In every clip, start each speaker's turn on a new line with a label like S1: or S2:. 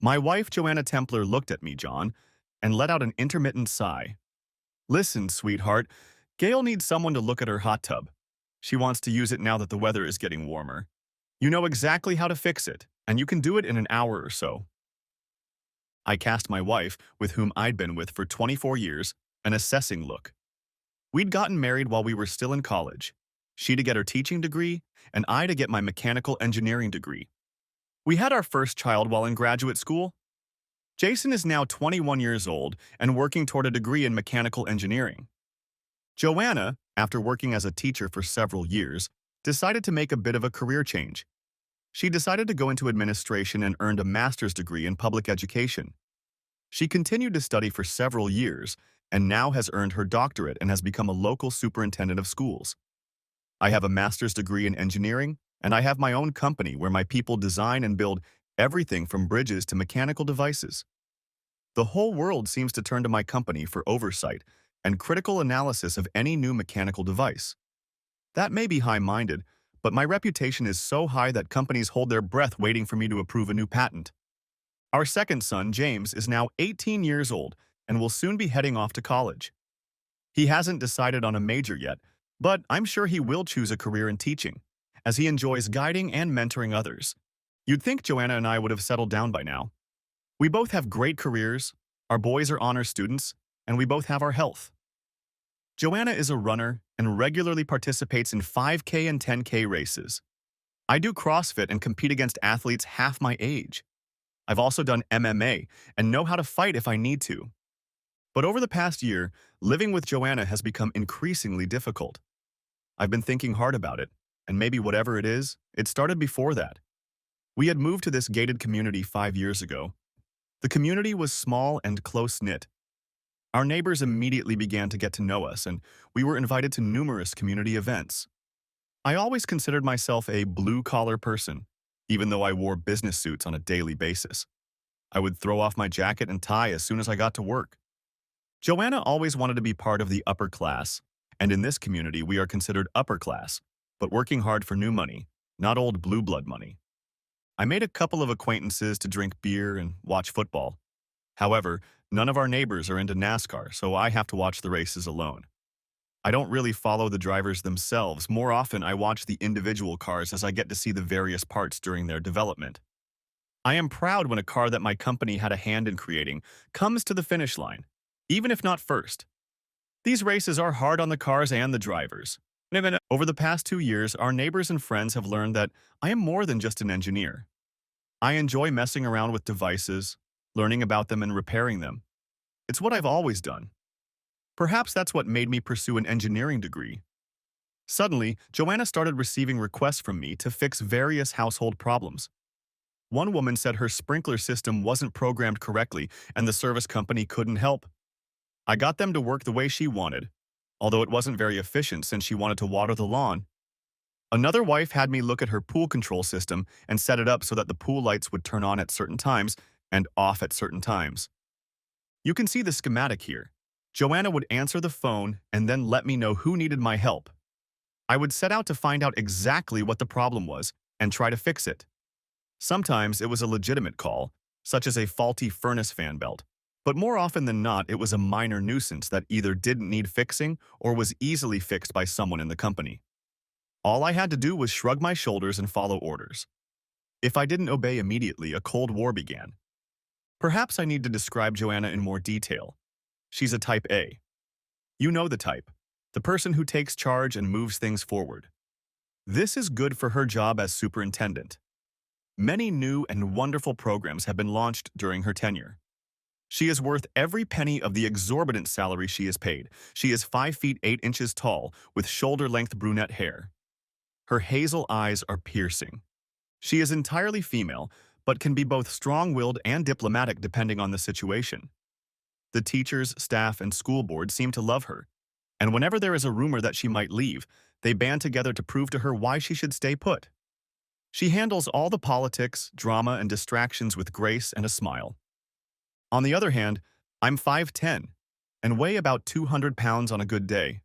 S1: My wife, Joanna Templer, looked at me, John, and let out an intermittent sigh. Listen, sweetheart, Gail needs someone to look at her hot tub. She wants to use it now that the weather is getting warmer. You know exactly how to fix it, and you can do it in an hour or so. I cast my wife, with whom I'd been with for 24 years, an assessing look. We'd gotten married while we were still in college. She to get her teaching degree, and I to get my mechanical engineering degree. We had our first child while in graduate school. Jason is now 21 years old and working toward a degree in mechanical engineering. Joanna, after working as a teacher for several years, decided to make a bit of a career change. She decided to go into administration and earned a master's degree in public education. She continued to study for several years and now has earned her doctorate and has become a local superintendent of schools. I have a master's degree in engineering, and I have my own company where my people design and build everything from bridges to mechanical devices. The whole world seems to turn to my company for oversight and critical analysis of any new mechanical device. That may be high-minded, but my reputation is so high that companies hold their breath waiting for me to approve a new patent. Our second son, James, is now 18 years old and will soon be heading off to college. He hasn't decided on a major yet, but I'm sure he will choose a career in teaching, as he enjoys guiding and mentoring others. You'd think Joanna and I would have settled down by now. We both have great careers, our boys are honor students, and we both have our health. Joanna is a runner and regularly participates in 5K and 10K races. I do CrossFit and compete against athletes half my age. I've also done MMA and know how to fight if I need to. But over the past year, living with Joanna has become increasingly difficult. I've been thinking hard about it, and maybe whatever it is, it started before that. We had moved to this gated community 5 years ago. The community was small and close-knit. Our neighbors immediately began to get to know us, and we were invited to numerous community events. I always considered myself a blue-collar person, even though I wore business suits on a daily basis. I would throw off my jacket and tie as soon as I got to work. Joanna always wanted to be part of the upper class, and in this community we are considered upper class, but working hard for new money, not old blue blood money. I made a couple of acquaintances to drink beer and watch football. However, none of our neighbors are into NASCAR, so I have to watch the races alone. I don't really follow the drivers themselves. More often, I watch the individual cars as I get to see the various parts during their development. I am proud when a car that my company had a hand in creating comes to the finish line, even if not first. These races are hard on the cars and the drivers. And even over the past 2 years, our neighbors and friends have learned that I am more than just an engineer. I enjoy messing around with devices, learning about them and repairing them. It's what I've always done. Perhaps that's what made me pursue an engineering degree. Suddenly, Joanna started receiving requests from me to fix various household problems. One woman said her sprinkler system wasn't programmed correctly and the service company couldn't help. I got them to work the way she wanted, although it wasn't very efficient since she wanted to water the lawn. Another wife had me look at her pool control system and set it up so that the pool lights would turn on at certain times and off at certain times. You can see the schematic here. Joanna would answer the phone and then let me know who needed my help. I would set out to find out exactly what the problem was and try to fix it. Sometimes it was a legitimate call, such as a faulty furnace fan belt, but more often than not it was a minor nuisance that either didn't need fixing or was easily fixed by someone in the company. All I had to do was shrug my shoulders and follow orders. If I didn't obey immediately, a Cold War began. Perhaps I need to describe Joanna in more detail. She's a type A. You know the type, the person who takes charge and moves things forward. This is good for her job as superintendent. Many new and wonderful programs have been launched during her tenure. She is worth every penny of the exorbitant salary she is paid. She is 5 feet 8 inches tall with shoulder-length brunette hair. Her hazel eyes are piercing. She is entirely female, but can be both strong-willed and diplomatic depending on the situation. The teachers, staff, and school board seem to love her, and whenever there is a rumor that she might leave, they band together to prove to her why she should stay put. She handles all the politics, drama, and distractions with grace and a smile. On the other hand, I'm 5'10", and weigh about 200 pounds on a good day.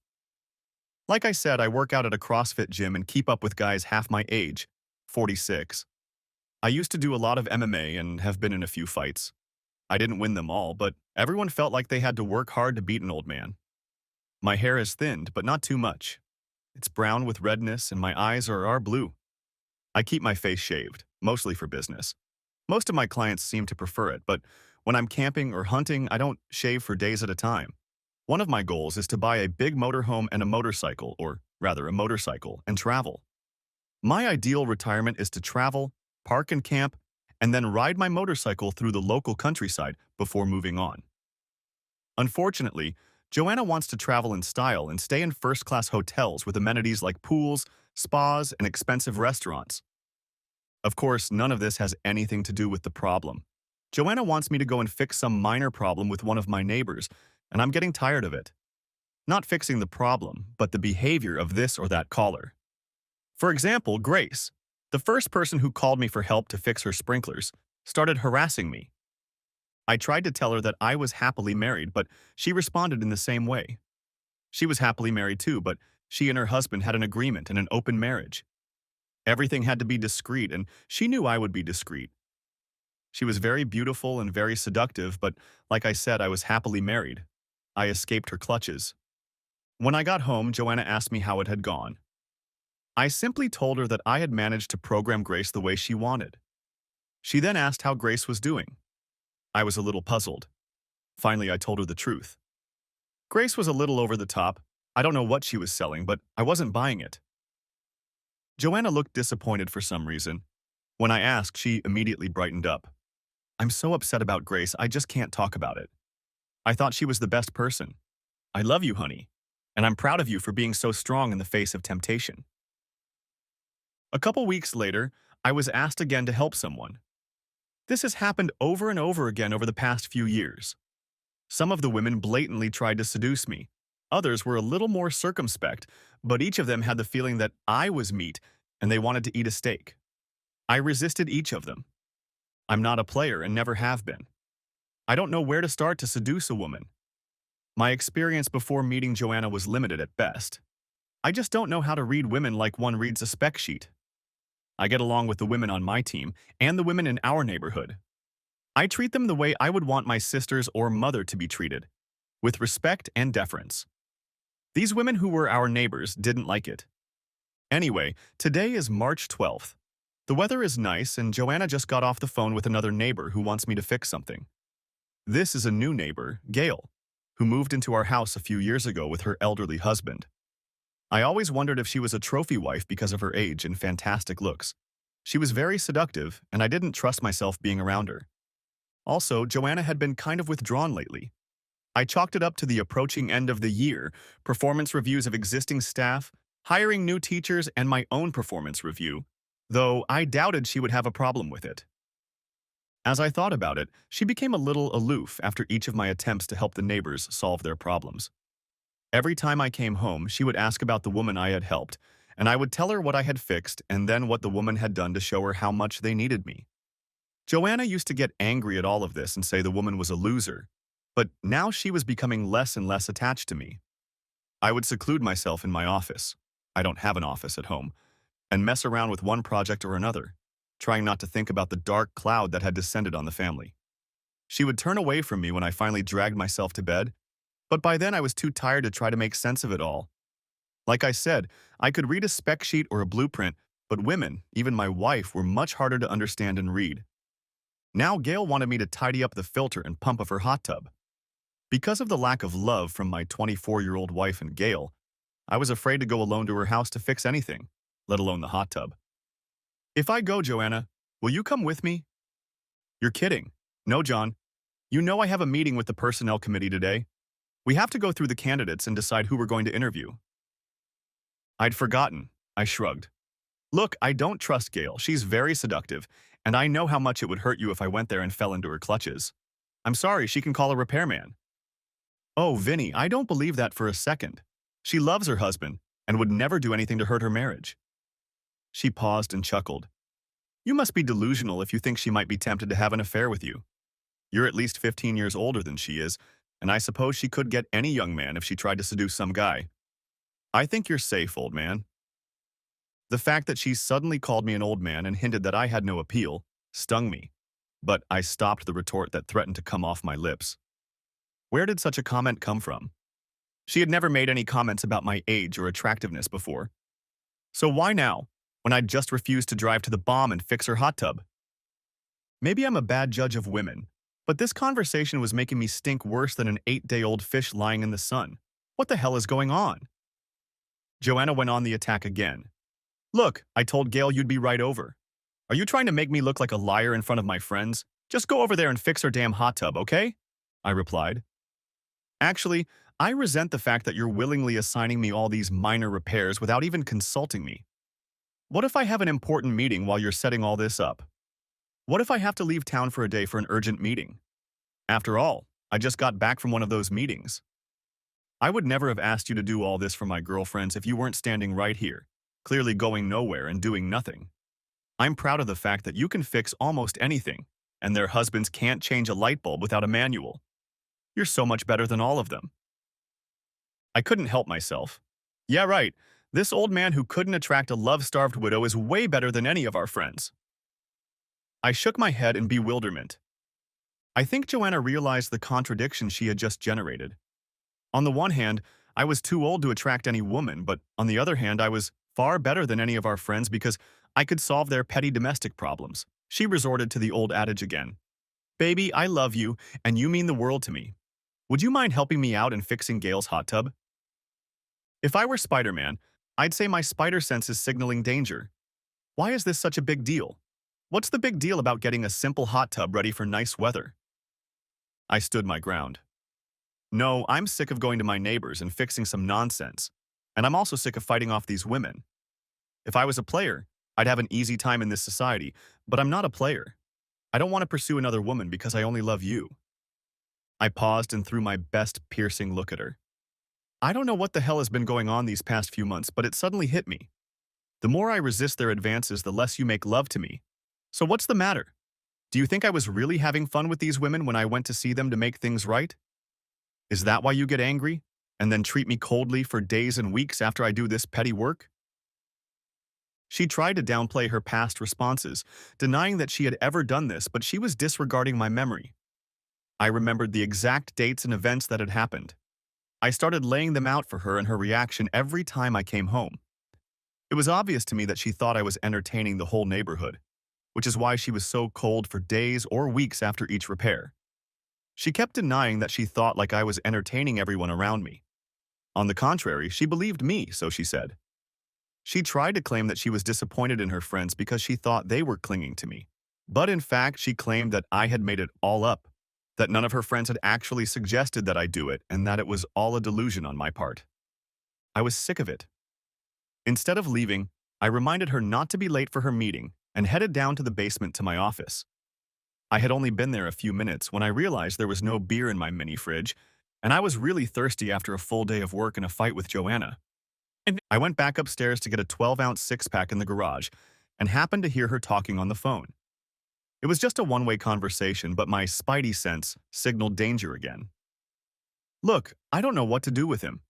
S1: Like I said, I work out at a CrossFit gym and keep up with guys half my age, 46. I used to do a lot of MMA and have been in a few fights. I didn't win them all, but everyone felt like they had to work hard to beat an old man. My hair is thinned, but not too much. It's brown with redness and my eyes are blue. I keep my face shaved, mostly for business. Most of my clients seem to prefer it, but when I'm camping or hunting, I don't shave for days at a time. One of my goals is to buy a big motorhome and a motorcycle, or rather a motorcycle, and travel. My ideal retirement is to travel, park and camp, and then ride my motorcycle through the local countryside before moving on. Unfortunately, Joanna wants to travel in style and stay in first-class hotels with amenities like pools, spas, and expensive restaurants. Of course, none of this has anything to do with the problem. Joanna wants me to go and fix some minor problem with one of my neighbors, and I'm getting tired of it. Not fixing the problem, but the behavior of this or that caller. For example, Grace, the first person who called me for help to fix her sprinklers, started harassing me. I tried to tell her that I was happily married, but she responded in the same way. She was happily married too, but she and her husband had an agreement and an open marriage. Everything had to be discreet, and she knew I would be discreet. She was very beautiful and very seductive, but like I said, I was happily married. I escaped her clutches. When I got home, Joanna asked me how it had gone. I simply told her that I had managed to program Grace the way she wanted. She then asked how Grace was doing. I was a little puzzled. Finally, I told her the truth. Grace was a little over the top. I don't know what she was selling, but I wasn't buying it. Joanna looked disappointed for some reason. When I asked, she immediately brightened up. I'm so upset about Grace, I just can't talk about it. I thought she was the best person. I love you, honey, and I'm proud of you for being so strong in the face of temptation. A couple weeks later, I was asked again to help someone. This has happened over and over again over the past few years. Some of the women blatantly tried to seduce me. Others were a little more circumspect, but each of them had the feeling that I was meat and they wanted to eat a steak. I resisted each of them. I'm not a player and never have been. I don't know where to start to seduce a woman. My experience before meeting Joanna was limited at best. I just don't know how to read women like one reads a spec sheet. I get along with the women on my team and the women in our neighborhood. I treat them the way I would want my sisters or mother to be treated, with respect and deference. These women who were our neighbors didn't like it. Anyway, today is March 12th. The weather is nice and Joanna just got off the phone with another neighbor who wants me to fix something. This is a new neighbor, Gail, who moved into our house a few years ago with her elderly husband. I always wondered if she was a trophy wife because of her age and fantastic looks. She was very seductive, and I didn't trust myself being around her. Also, Joanna had been kind of withdrawn lately. I chalked it up to the approaching end of the year, performance reviews of existing staff, hiring new teachers, and my own performance review, though I doubted she would have a problem with it. As I thought about it, she became a little aloof after each of my attempts to help the neighbors solve their problems. Every time I came home, she would ask about the woman I had helped, and I would tell her what I had fixed and then what the woman had done to show her how much they needed me. Joanna used to get angry at all of this and say the woman was a loser, but now she was becoming less and less attached to me. I would seclude myself in my office. I don't have an office at home, and mess around with one project or another, trying not to think about the dark cloud that had descended on the family. She would turn away from me when I finally dragged myself to bed, but by then I was too tired to try to make sense of it all. Like I said, I could read a spec sheet or a blueprint, but women, even my wife, were much harder to understand and read. Now Gail wanted me to tidy up the filter and pump of her hot tub. Because of the lack of love from my 24-year-old wife and Gail, I was afraid to go alone to her house to fix anything, let alone the hot tub. If I go, Joanna, will you come with me? You're kidding. No, John. You know I have a meeting with the personnel committee today. We have to go through the candidates and decide who we're going to interview. I'd forgotten. I shrugged. Look, I don't trust Gail. She's very seductive, and I know how much it would hurt you if I went there and fell into her clutches. I'm sorry, she can call a repairman. Oh, Vinny, I don't believe that for a second. She loves her husband and would never do anything to hurt her marriage. She paused and chuckled. You must be delusional if you think she might be tempted to have an affair with you. You're at least 15 years older than she is, and I suppose she could get any young man if she tried to seduce some guy. I think you're safe, old man. The fact that she suddenly called me an old man and hinted that I had no appeal stung me, but I stopped the retort that threatened to come off my lips. Where did such a comment come from? She had never made any comments about my age or attractiveness before. So why now, when I'd just refused to drive to the bomb and fix her hot tub? Maybe I'm a bad judge of women, but this conversation was making me stink worse than an 8-day-old fish lying in the sun. What the hell is going on? Joanna went on the attack again. Look, I told Gail you'd be right over. Are you trying to make me look like a liar in front of my friends? Just go over there and fix her damn hot tub, okay? I replied. Actually, I resent the fact that you're willingly assigning me all these minor repairs without even consulting me. What if I have an important meeting while you're setting all this up? What if I have to leave town for a day for an urgent meeting? After all, I just got back from one of those meetings. I would never have asked you to do all this for my girlfriends if you weren't standing right here, clearly going nowhere and doing nothing. I'm proud of the fact that you can fix almost anything, and their husbands can't change a light bulb without a manual. You're so much better than all of them. I couldn't help myself. Yeah, right. This old man who couldn't attract a love-starved widow is way better than any of our friends. I shook my head in bewilderment. I think Joanna realized the contradiction she had just generated. On the one hand, I was too old to attract any woman, but on the other hand, I was far better than any of our friends because I could solve their petty domestic problems. She resorted to the old adage again. Baby, I love you, and you mean the world to me. Would you mind helping me out in fixing Gail's hot tub? If I were Spider-Man, I'd say my spider sense is signaling danger. Why is this such a big deal? What's the big deal about getting a simple hot tub ready for nice weather? I stood my ground. No, I'm sick of going to my neighbors and fixing some nonsense. And I'm also sick of fighting off these women. If I was a player, I'd have an easy time in this society, but I'm not a player. I don't want to pursue another woman because I only love you. I paused and threw my best piercing look at her. I don't know what the hell has been going on these past few months, but it suddenly hit me. The more I resist their advances, the less you make love to me. So what's the matter? Do you think I was really having fun with these women when I went to see them to make things right? Is that why you get angry and then treat me coldly for days and weeks after I do this petty work? She tried to downplay her past responses, denying that she had ever done this, but she was disregarding my memory. I remembered the exact dates and events that had happened. I started laying them out for her and her reaction every time I came home. It was obvious to me that she thought I was entertaining the whole neighborhood, which is why she was so cold for days or weeks after each repair. She kept denying that she thought like I was entertaining everyone around me. On the contrary, she believed me, so she said. She tried to claim that she was disappointed in her friends because she thought they were clinging to me. But in fact, she claimed that I had made it all up, that none of her friends had actually suggested that I do it, and that it was all a delusion on my part. I was sick of it. Instead of leaving, I reminded her not to be late for her meeting and headed down to the basement to my office. I had only been there a few minutes when I realized there was no beer in my mini fridge, and I was really thirsty after a full day of work and a fight with Joanna. I went back upstairs to get a 12-ounce six-pack in the garage and happened to hear her talking on the phone. It was just a one-way conversation, but my spidey sense signaled danger again. Look, I don't know what to do with him.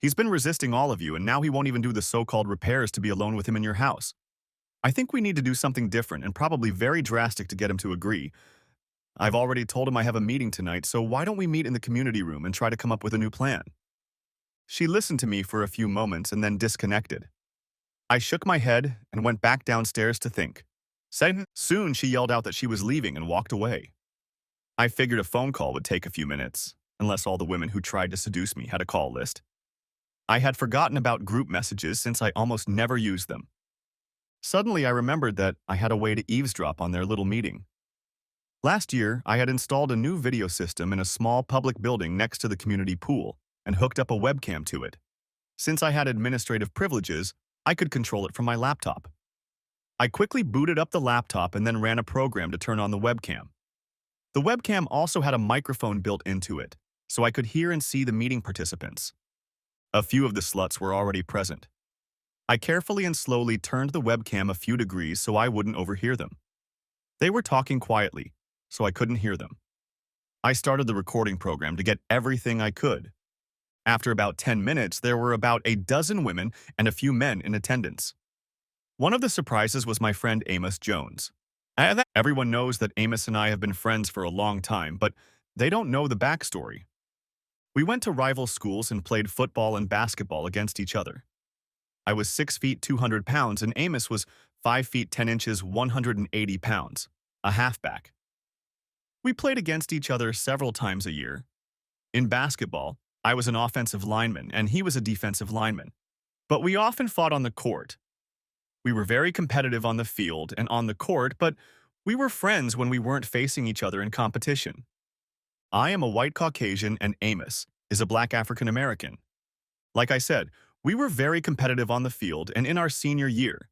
S1: He's been resisting all of you, and now he won't even do the so-called repairs to be alone with him in your house. I think we need to do something different and probably very drastic to get him to agree. I've already told him I have a meeting tonight, so why don't we meet in the community room and try to come up with a new plan? She listened to me for a few moments and then disconnected. I shook my head and went back downstairs to think. Soon she yelled out that she was leaving and walked away. I figured a phone call would take a few minutes, unless all the women who tried to seduce me had a call list. I had forgotten about group messages since I almost never used them. Suddenly I remembered that I had a way to eavesdrop on their little meeting. Last year, I had installed a new video system in a small public building next to the community pool and hooked up a webcam to it. Since I had administrative privileges, I could control it from my laptop. I quickly booted up the laptop and then ran a program to turn on the webcam. The webcam also had a microphone built into it, so I could hear and see the meeting participants. A few of the sluts were already present. I carefully and slowly turned the webcam a few degrees so I wouldn't overhear them. They were talking quietly, so I couldn't hear them. I started the recording program to get everything I could. After about 10 minutes, there were about a dozen women and a few men in attendance. One of the surprises was my friend Amos Jones. Everyone knows that Amos and I have been friends for a long time, but they don't know the backstory. We went to rival schools and played football and basketball against each other. I was 6 feet 200 pounds and Amos was 5 feet 10 inches 180 pounds, a halfback. We played against each other several times a year. In basketball, I was an offensive lineman and he was a defensive lineman. But we often fought on the court. We were very competitive on the field and on the court, but we were friends when we weren't facing each other in competition. I am a white Caucasian and Amos is a black African American. Like I said, we were very competitive on the field and in our senior year.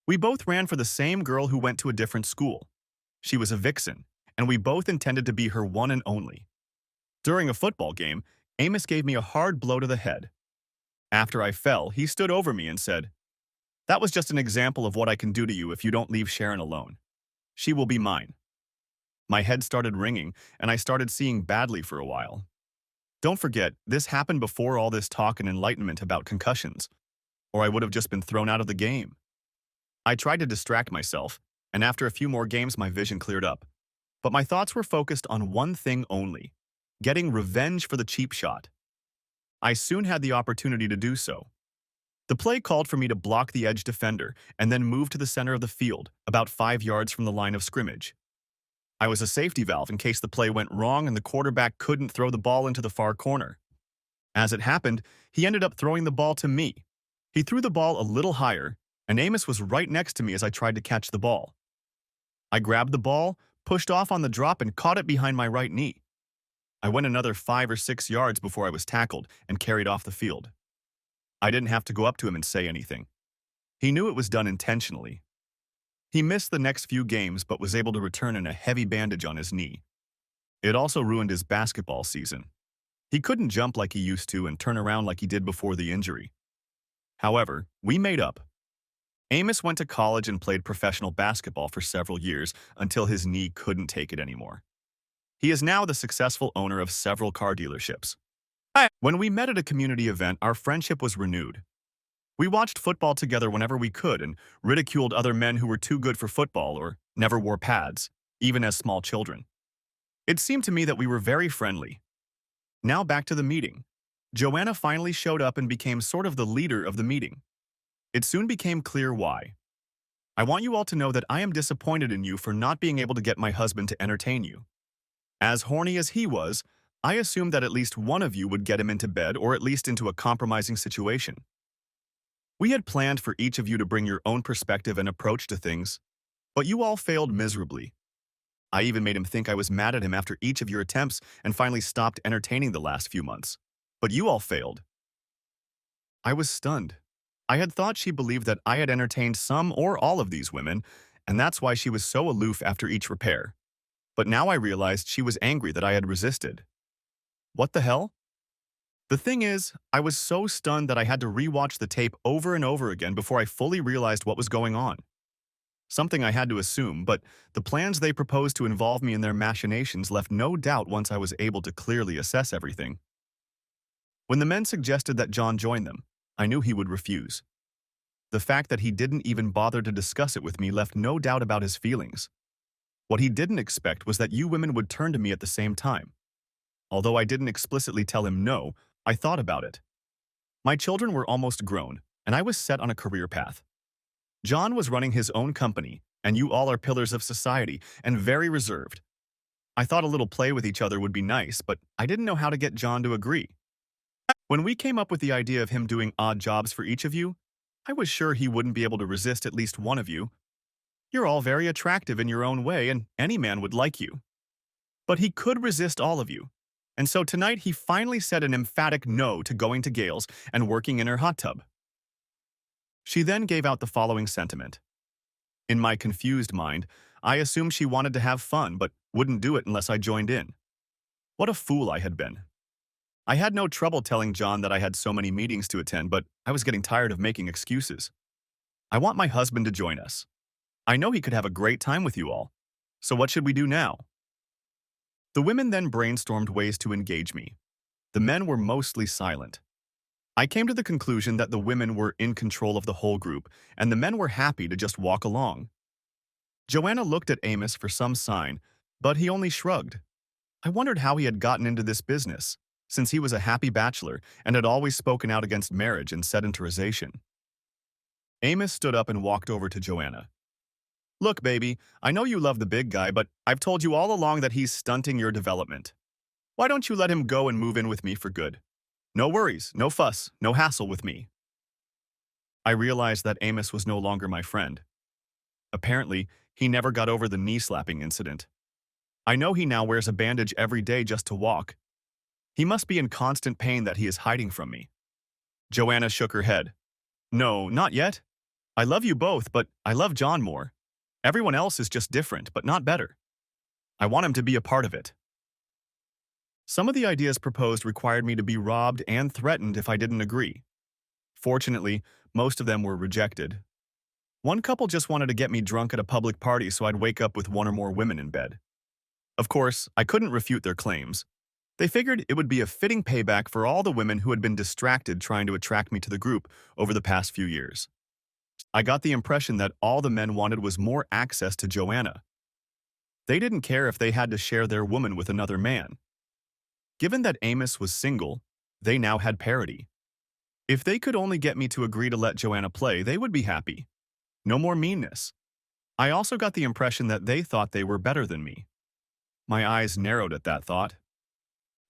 S1: We both ran for the same girl who went to a different school. She was a vixen, and we both intended to be her one and only. During a football game, Amos gave me a hard blow to the head. After I fell, he stood over me and said, "That was just an example of what I can do to you if you don't leave Sharon alone. She will be mine." My head started ringing, and I started seeing badly for a while. Don't forget, this happened before all this talk and enlightenment about concussions, or I would have just been thrown out of the game. I tried to distract myself, and after a few more games my vision cleared up. But my thoughts were focused on one thing only: getting revenge for the cheap shot. I soon had the opportunity to do so. The play called for me to block the edge defender and then move to the center of the field, about 5 yards from the line of scrimmage. I was a safety valve in case the play went wrong and the quarterback couldn't throw the ball into the far corner. As it happened, he ended up throwing the ball to me. He threw the ball a little higher, and Amos was right next to me as I tried to catch the ball. I grabbed the ball, pushed off on the drop, and caught it behind my right knee. I went another 5 or 6 yards before I was tackled and carried off the field. I didn't have to go up to him and say anything. He knew it was done intentionally. He missed the next few games but was able to return in a heavy bandage on his knee. It also ruined his basketball season. He couldn't jump like he used to and turn around like he did before the injury. However, we made up. Amos went to college and played professional basketball for several years until his knee couldn't take it anymore. He is now the successful owner of several car dealerships. When we met at a community event, our friendship was renewed. We watched football together whenever we could and ridiculed other men who were too good for football or never wore pads, even as small children. It seemed to me that we were very friendly. Now back to the meeting. Joanna finally showed up and became sort of the leader of the meeting. It soon became clear why. I want you all to know that I am disappointed in you for not being able to get my husband to entertain you. As horny as he was, I assumed that at least one of you would get him into bed or at least into a compromising situation. We had planned for each of you to bring your own perspective and approach to things, but you all failed miserably. I even made him think I was mad at him after each of your attempts and finally stopped entertaining the last few months. But you all failed. I was stunned. I had thought she believed that I had entertained some or all of these women, and that's why she was so aloof after each repair. But now I realized she was angry that I had resisted. What the hell? The thing is, I was so stunned that I had to rewatch the tape over and over again before I fully realized what was going on. Something I had to assume, but the plans they proposed to involve me in their machinations left no doubt once I was able to clearly assess everything. When the men suggested that John join them, I knew he would refuse. The fact that he didn't even bother to discuss it with me left no doubt about his feelings. What he didn't expect was that you women would turn to me at the same time. Although I didn't explicitly tell him no, I thought about it. My children were almost grown, and I was set on a career path. John was running his own company, and you all are pillars of society and very reserved. I thought a little play with each other would be nice, but I didn't know how to get John to agree. When we came up with the idea of him doing odd jobs for each of you, I was sure he wouldn't be able to resist at least one of you. You're all very attractive in your own way, and any man would like you. But he could resist all of you. And so tonight he finally said an emphatic no to going to Gail's and working in her hot tub. She then gave out the following sentiment. In my confused mind, I assumed she wanted to have fun but wouldn't do it unless I joined in. What a fool I had been. I had no trouble telling John that I had so many meetings to attend, but I was getting tired of making excuses. I want my husband to join us. I know he could have a great time with you all. So what should we do now? The women then brainstormed ways to engage me. The men were mostly silent. I came to the conclusion that the women were in control of the whole group, and the men were happy to just walk along. Joanna looked at Amos for some sign, but he only shrugged. I wondered how he had gotten into this business, since he was a happy bachelor and had always spoken out against marriage and sedentarization. Amos stood up and walked over to Joanna. Look, baby, I know you love the big guy, but I've told you all along that he's stunting your development. Why don't you let him go and move in with me for good? No worries, no fuss, no hassle with me. I realized that Amos was no longer my friend. Apparently, he never got over the knee-slapping incident. I know he now wears a bandage every day just to walk. He must be in constant pain that he is hiding from me. Joanna shook her head. No, not yet. I love you both, but I love John more. Everyone else is just different, but not better. I want him to be a part of it. Some of the ideas proposed required me to be robbed and threatened if I didn't agree. Fortunately, most of them were rejected. One couple just wanted to get me drunk at a public party so I'd wake up with one or more women in bed. Of course, I couldn't refute their claims. They figured it would be a fitting payback for all the women who had been distracted trying to attract me to the group over the past few years. I got the impression that all the men wanted was more access to Joanna. They didn't care if they had to share their woman with another man. Given that Amos was single, they now had parity. If they could only get me to agree to let Joanna play, they would be happy. No more meanness. I also got the impression that they thought they were better than me. My eyes narrowed at that thought.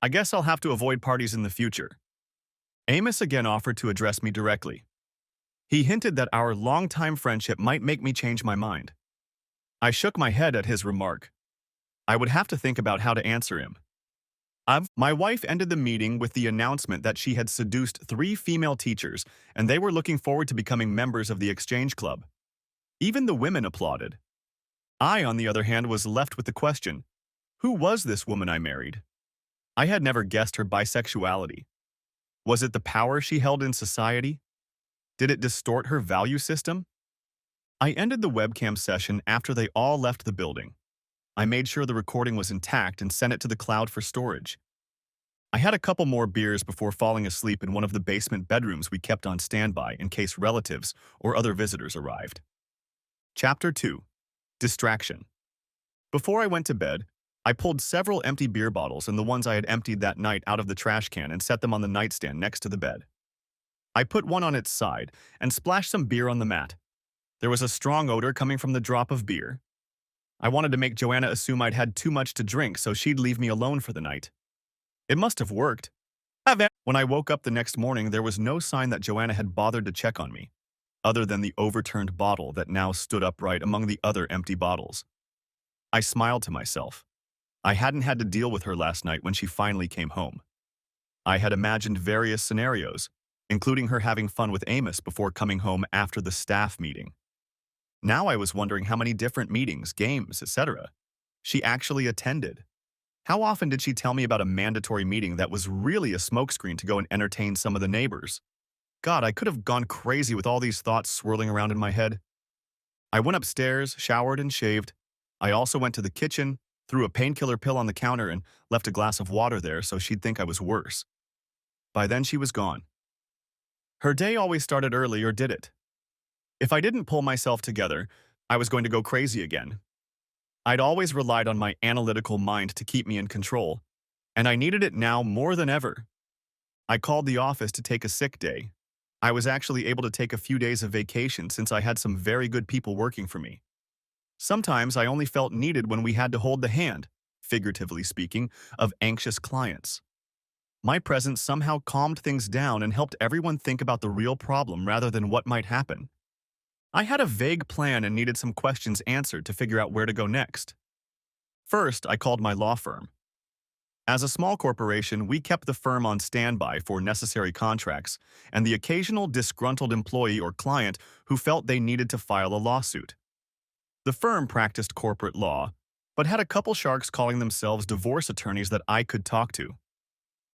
S1: I guess I'll have to avoid parties in the future. Amos again offered to address me directly. He hinted that our long-time friendship might make me change my mind. I shook my head at his remark. I would have to think about how to answer him. My wife ended the meeting with the announcement that she had seduced 3 female teachers and they were looking forward to becoming members of the exchange club. Even the women applauded. I, on the other hand, was left with the question, who was this woman I married? I had never guessed her bisexuality. Was it the power she held in society? Did it distort her value system? I ended the webcam session after they all left the building. I made sure the recording was intact and sent it to the cloud for storage. I had a couple more beers before falling asleep in one of the basement bedrooms we kept on standby in case relatives or other visitors arrived. Chapter 2. Distraction. Before I went to bed, I pulled several empty beer bottles and the ones I had emptied that night out of the trash can and set them on the nightstand next to the bed. I put one on its side and splashed some beer on the mat. There was a strong odor coming from the drop of beer. I wanted to make Joanna assume I'd had too much to drink so she'd leave me alone for the night. It must have worked. When I woke up the next morning, there was no sign that Joanna had bothered to check on me, other than the overturned bottle that now stood upright among the other empty bottles. I smiled to myself. I hadn't had to deal with her last night when she finally came home. I had imagined various scenarios, including her having fun with Amos before coming home after the staff meeting. Now I was wondering how many different meetings, games, etc. she actually attended. How often did she tell me about a mandatory meeting that was really a smokescreen to go and entertain some of the neighbors? God, I could have gone crazy with all these thoughts swirling around in my head. I went upstairs, showered and shaved. I also went to the kitchen, threw a painkiller pill on the counter and left a glass of water there so she'd think I was worse. By then she was gone. Her day always started early, or did it? If I didn't pull myself together, I was going to go crazy again. I'd always relied on my analytical mind to keep me in control, and I needed it now more than ever. I called the office to take a sick day. I was actually able to take a few days of vacation since I had some very good people working for me. Sometimes I only felt needed when we had to hold the hand, figuratively speaking, of anxious clients. My presence somehow calmed things down and helped everyone think about the real problem rather than what might happen. I had a vague plan and needed some questions answered to figure out where to go next. First, I called my law firm. As a small corporation, we kept the firm on standby for necessary contracts and the occasional disgruntled employee or client who felt they needed to file a lawsuit. The firm practiced corporate law, but had a couple sharks calling themselves divorce attorneys that I could talk to.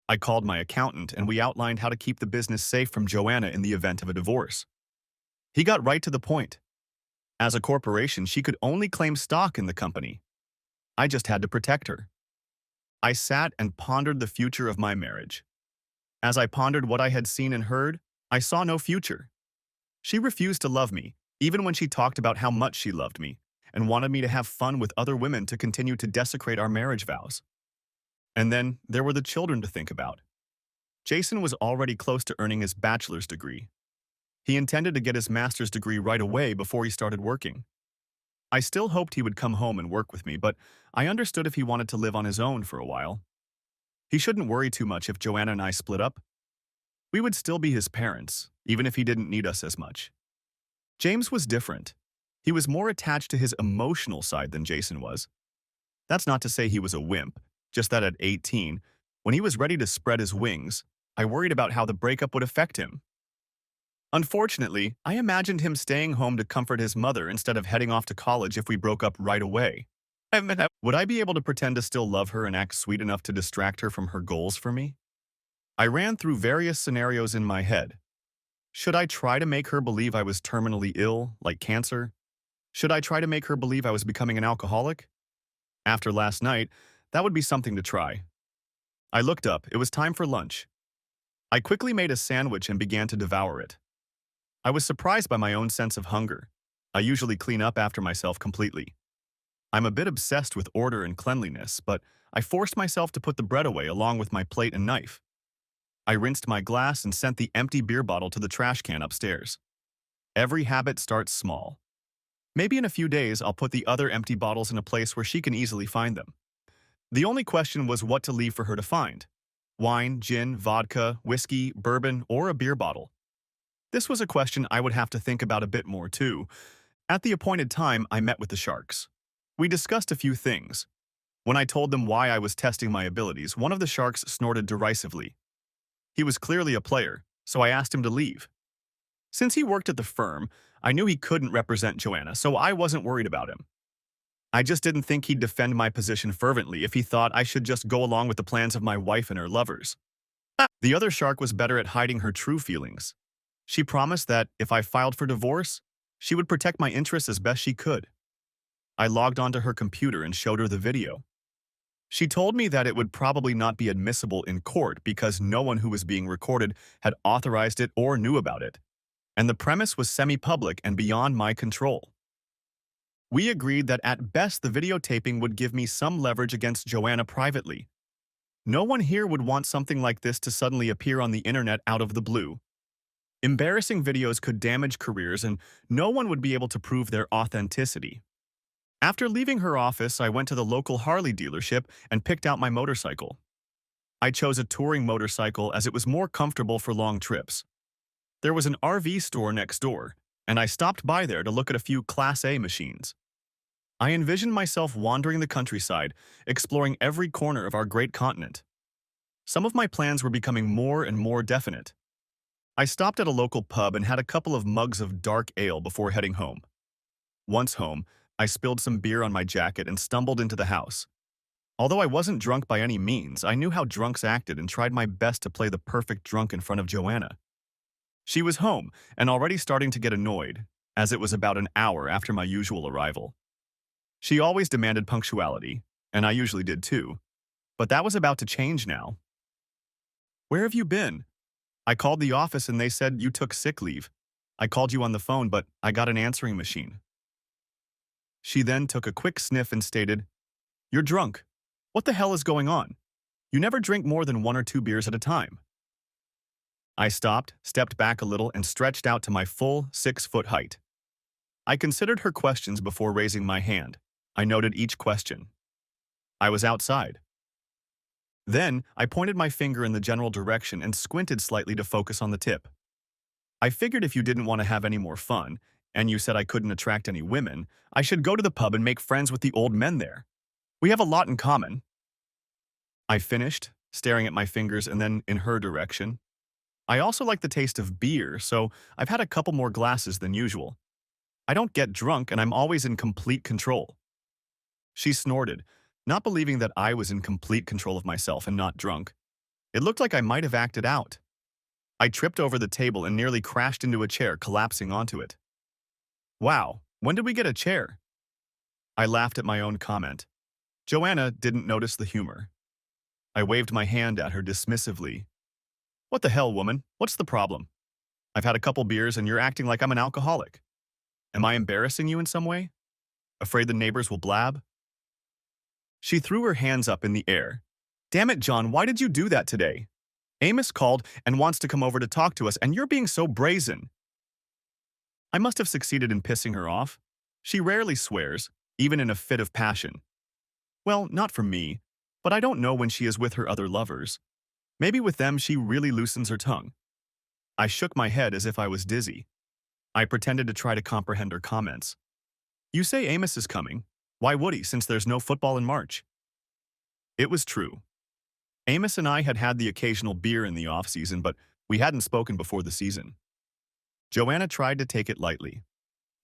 S1: I called my accountant and we outlined how to keep the business safe from Joanna in the event of a divorce. He got right to the point. As a corporation, she could only claim stock in the company. I just had to protect her. I sat and pondered the future of my marriage. As I pondered what I had seen and heard, I saw no future. She refused to love me, even when she talked about how much she loved me, and wanted me to have fun with other women to continue to desecrate our marriage vows. And then there were the children to think about. Jason was already close to earning his bachelor's degree. He intended to get his master's degree right away before he started working. I still hoped he would come home and work with me, but I understood if he wanted to live on his own for a while. He shouldn't worry too much if Joanna and I split up. We would still be his parents, even if he didn't need us as much. James was different. He was more attached to his emotional side than Jason was. That's not to say he was a wimp, just that at 18, when he was ready to spread his wings, I worried about how the breakup would affect him. Unfortunately, I imagined him staying home to comfort his mother instead of heading off to college if we broke up right away. Would I be able to pretend to still love her and act sweet enough to distract her from her goals for me? I ran through various scenarios in my head. Should I try to make her believe I was terminally ill, like cancer? Should I try to make her believe I was becoming an alcoholic? After last night, that would be something to try. I looked up. It was time for lunch. I quickly made a sandwich and began to devour it. I was surprised by my own sense of hunger. I usually clean up after myself completely. I'm a bit obsessed with order and cleanliness, but I forced myself to put the bread away along with my plate and knife. I rinsed my glass and sent the empty beer bottle to the trash can upstairs. Every habit starts small. Maybe in a few days I'll put the other empty bottles in a place where she can easily find them. The only question was what to leave for her to find. Wine, gin, vodka, whiskey, bourbon, or a beer bottle. This was a question I would have to think about a bit more too. At the appointed time, I met with the Sharks. We discussed a few things. When I told them why I was testing my abilities, one of the Sharks snorted derisively. He was clearly a player, so I asked him to leave. Since he worked at the firm, I knew he couldn't represent Joanna, so I wasn't worried about him. I just didn't think he'd defend my position fervently if he thought I should just go along with the plans of my wife and her lovers. The other Shark was better at hiding her true feelings. She promised that if I filed for divorce, she would protect my interests as best she could. I logged onto her computer and showed her the video. She told me that it would probably not be admissible in court because no one who was being recorded had authorized it or knew about it, and the premise was semi-public and beyond my control. We agreed that at best the videotaping would give me some leverage against Joanna privately. No one here would want something like this to suddenly appear on the internet out of the blue. Embarrassing videos could damage careers and no one would be able to prove their authenticity. After leaving her office, I went to the local Harley dealership and picked out my motorcycle. I chose a touring motorcycle as it was more comfortable for long trips. There was an RV store next door, and I stopped by there to look at a few Class A machines. I envisioned myself wandering the countryside, exploring every corner of our great continent. Some of my plans were becoming more and more definite. I stopped at a local pub and had a couple of mugs of dark ale before heading home. Once home, I spilled some beer on my jacket and stumbled into the house. Although I wasn't drunk by any means, I knew how drunks acted and tried my best to play the perfect drunk in front of Joanna. She was home and already starting to get annoyed, as it was about an hour after my usual arrival. She always demanded punctuality, and I usually did too, but that was about to change now. "Where have you been?" "I called the office and they said you took sick leave. I called you on the phone, but I got an answering machine." She then took a quick sniff and stated, "You're drunk. What the hell is going on? You never drink more than 1 or 2 beers at a time." I stopped, stepped back a little, and stretched out to my full 6-foot height. I considered her questions before raising my hand. I noted each question. I was outside. Then, I pointed my finger in the general direction and squinted slightly to focus on the tip. "I figured if you didn't want to have any more fun, and you said I couldn't attract any women, I should go to the pub and make friends with the old men there. We have a lot in common." I finished, staring at my fingers and then in her direction. I also like the taste of beer, so I've had a couple more glasses than usual. I don't get drunk and I'm always in complete control. She snorted, not believing that I was in complete control of myself and not drunk. It looked like I might have acted out. I tripped over the table and nearly crashed into a chair, collapsing onto it. "Wow, when did we get a chair?" I laughed at my own comment. Joanna didn't notice the humor. I waved my hand at her dismissively. "What the hell, woman? What's the problem? I've had a couple beers and you're acting like I'm an alcoholic. Am I embarrassing you in some way?" Afraid the neighbors will blab? She threw her hands up in the air. Damn it, John, why did you do that today? Amos called and wants to come over to talk to us, and you're being so brazen. I must have succeeded in pissing her off. She rarely swears, even in a fit of passion. Well, not for me, but I don't know when she is with her other lovers. Maybe with them she really loosens her tongue. I shook my head as if I was dizzy. I pretended to try to comprehend her comments. You say Amos is coming. Why would he, since there's no football in March? It was true. Amos and I had had the occasional beer in the off-season, but we hadn't spoken before the season. Joanna tried to take it lightly.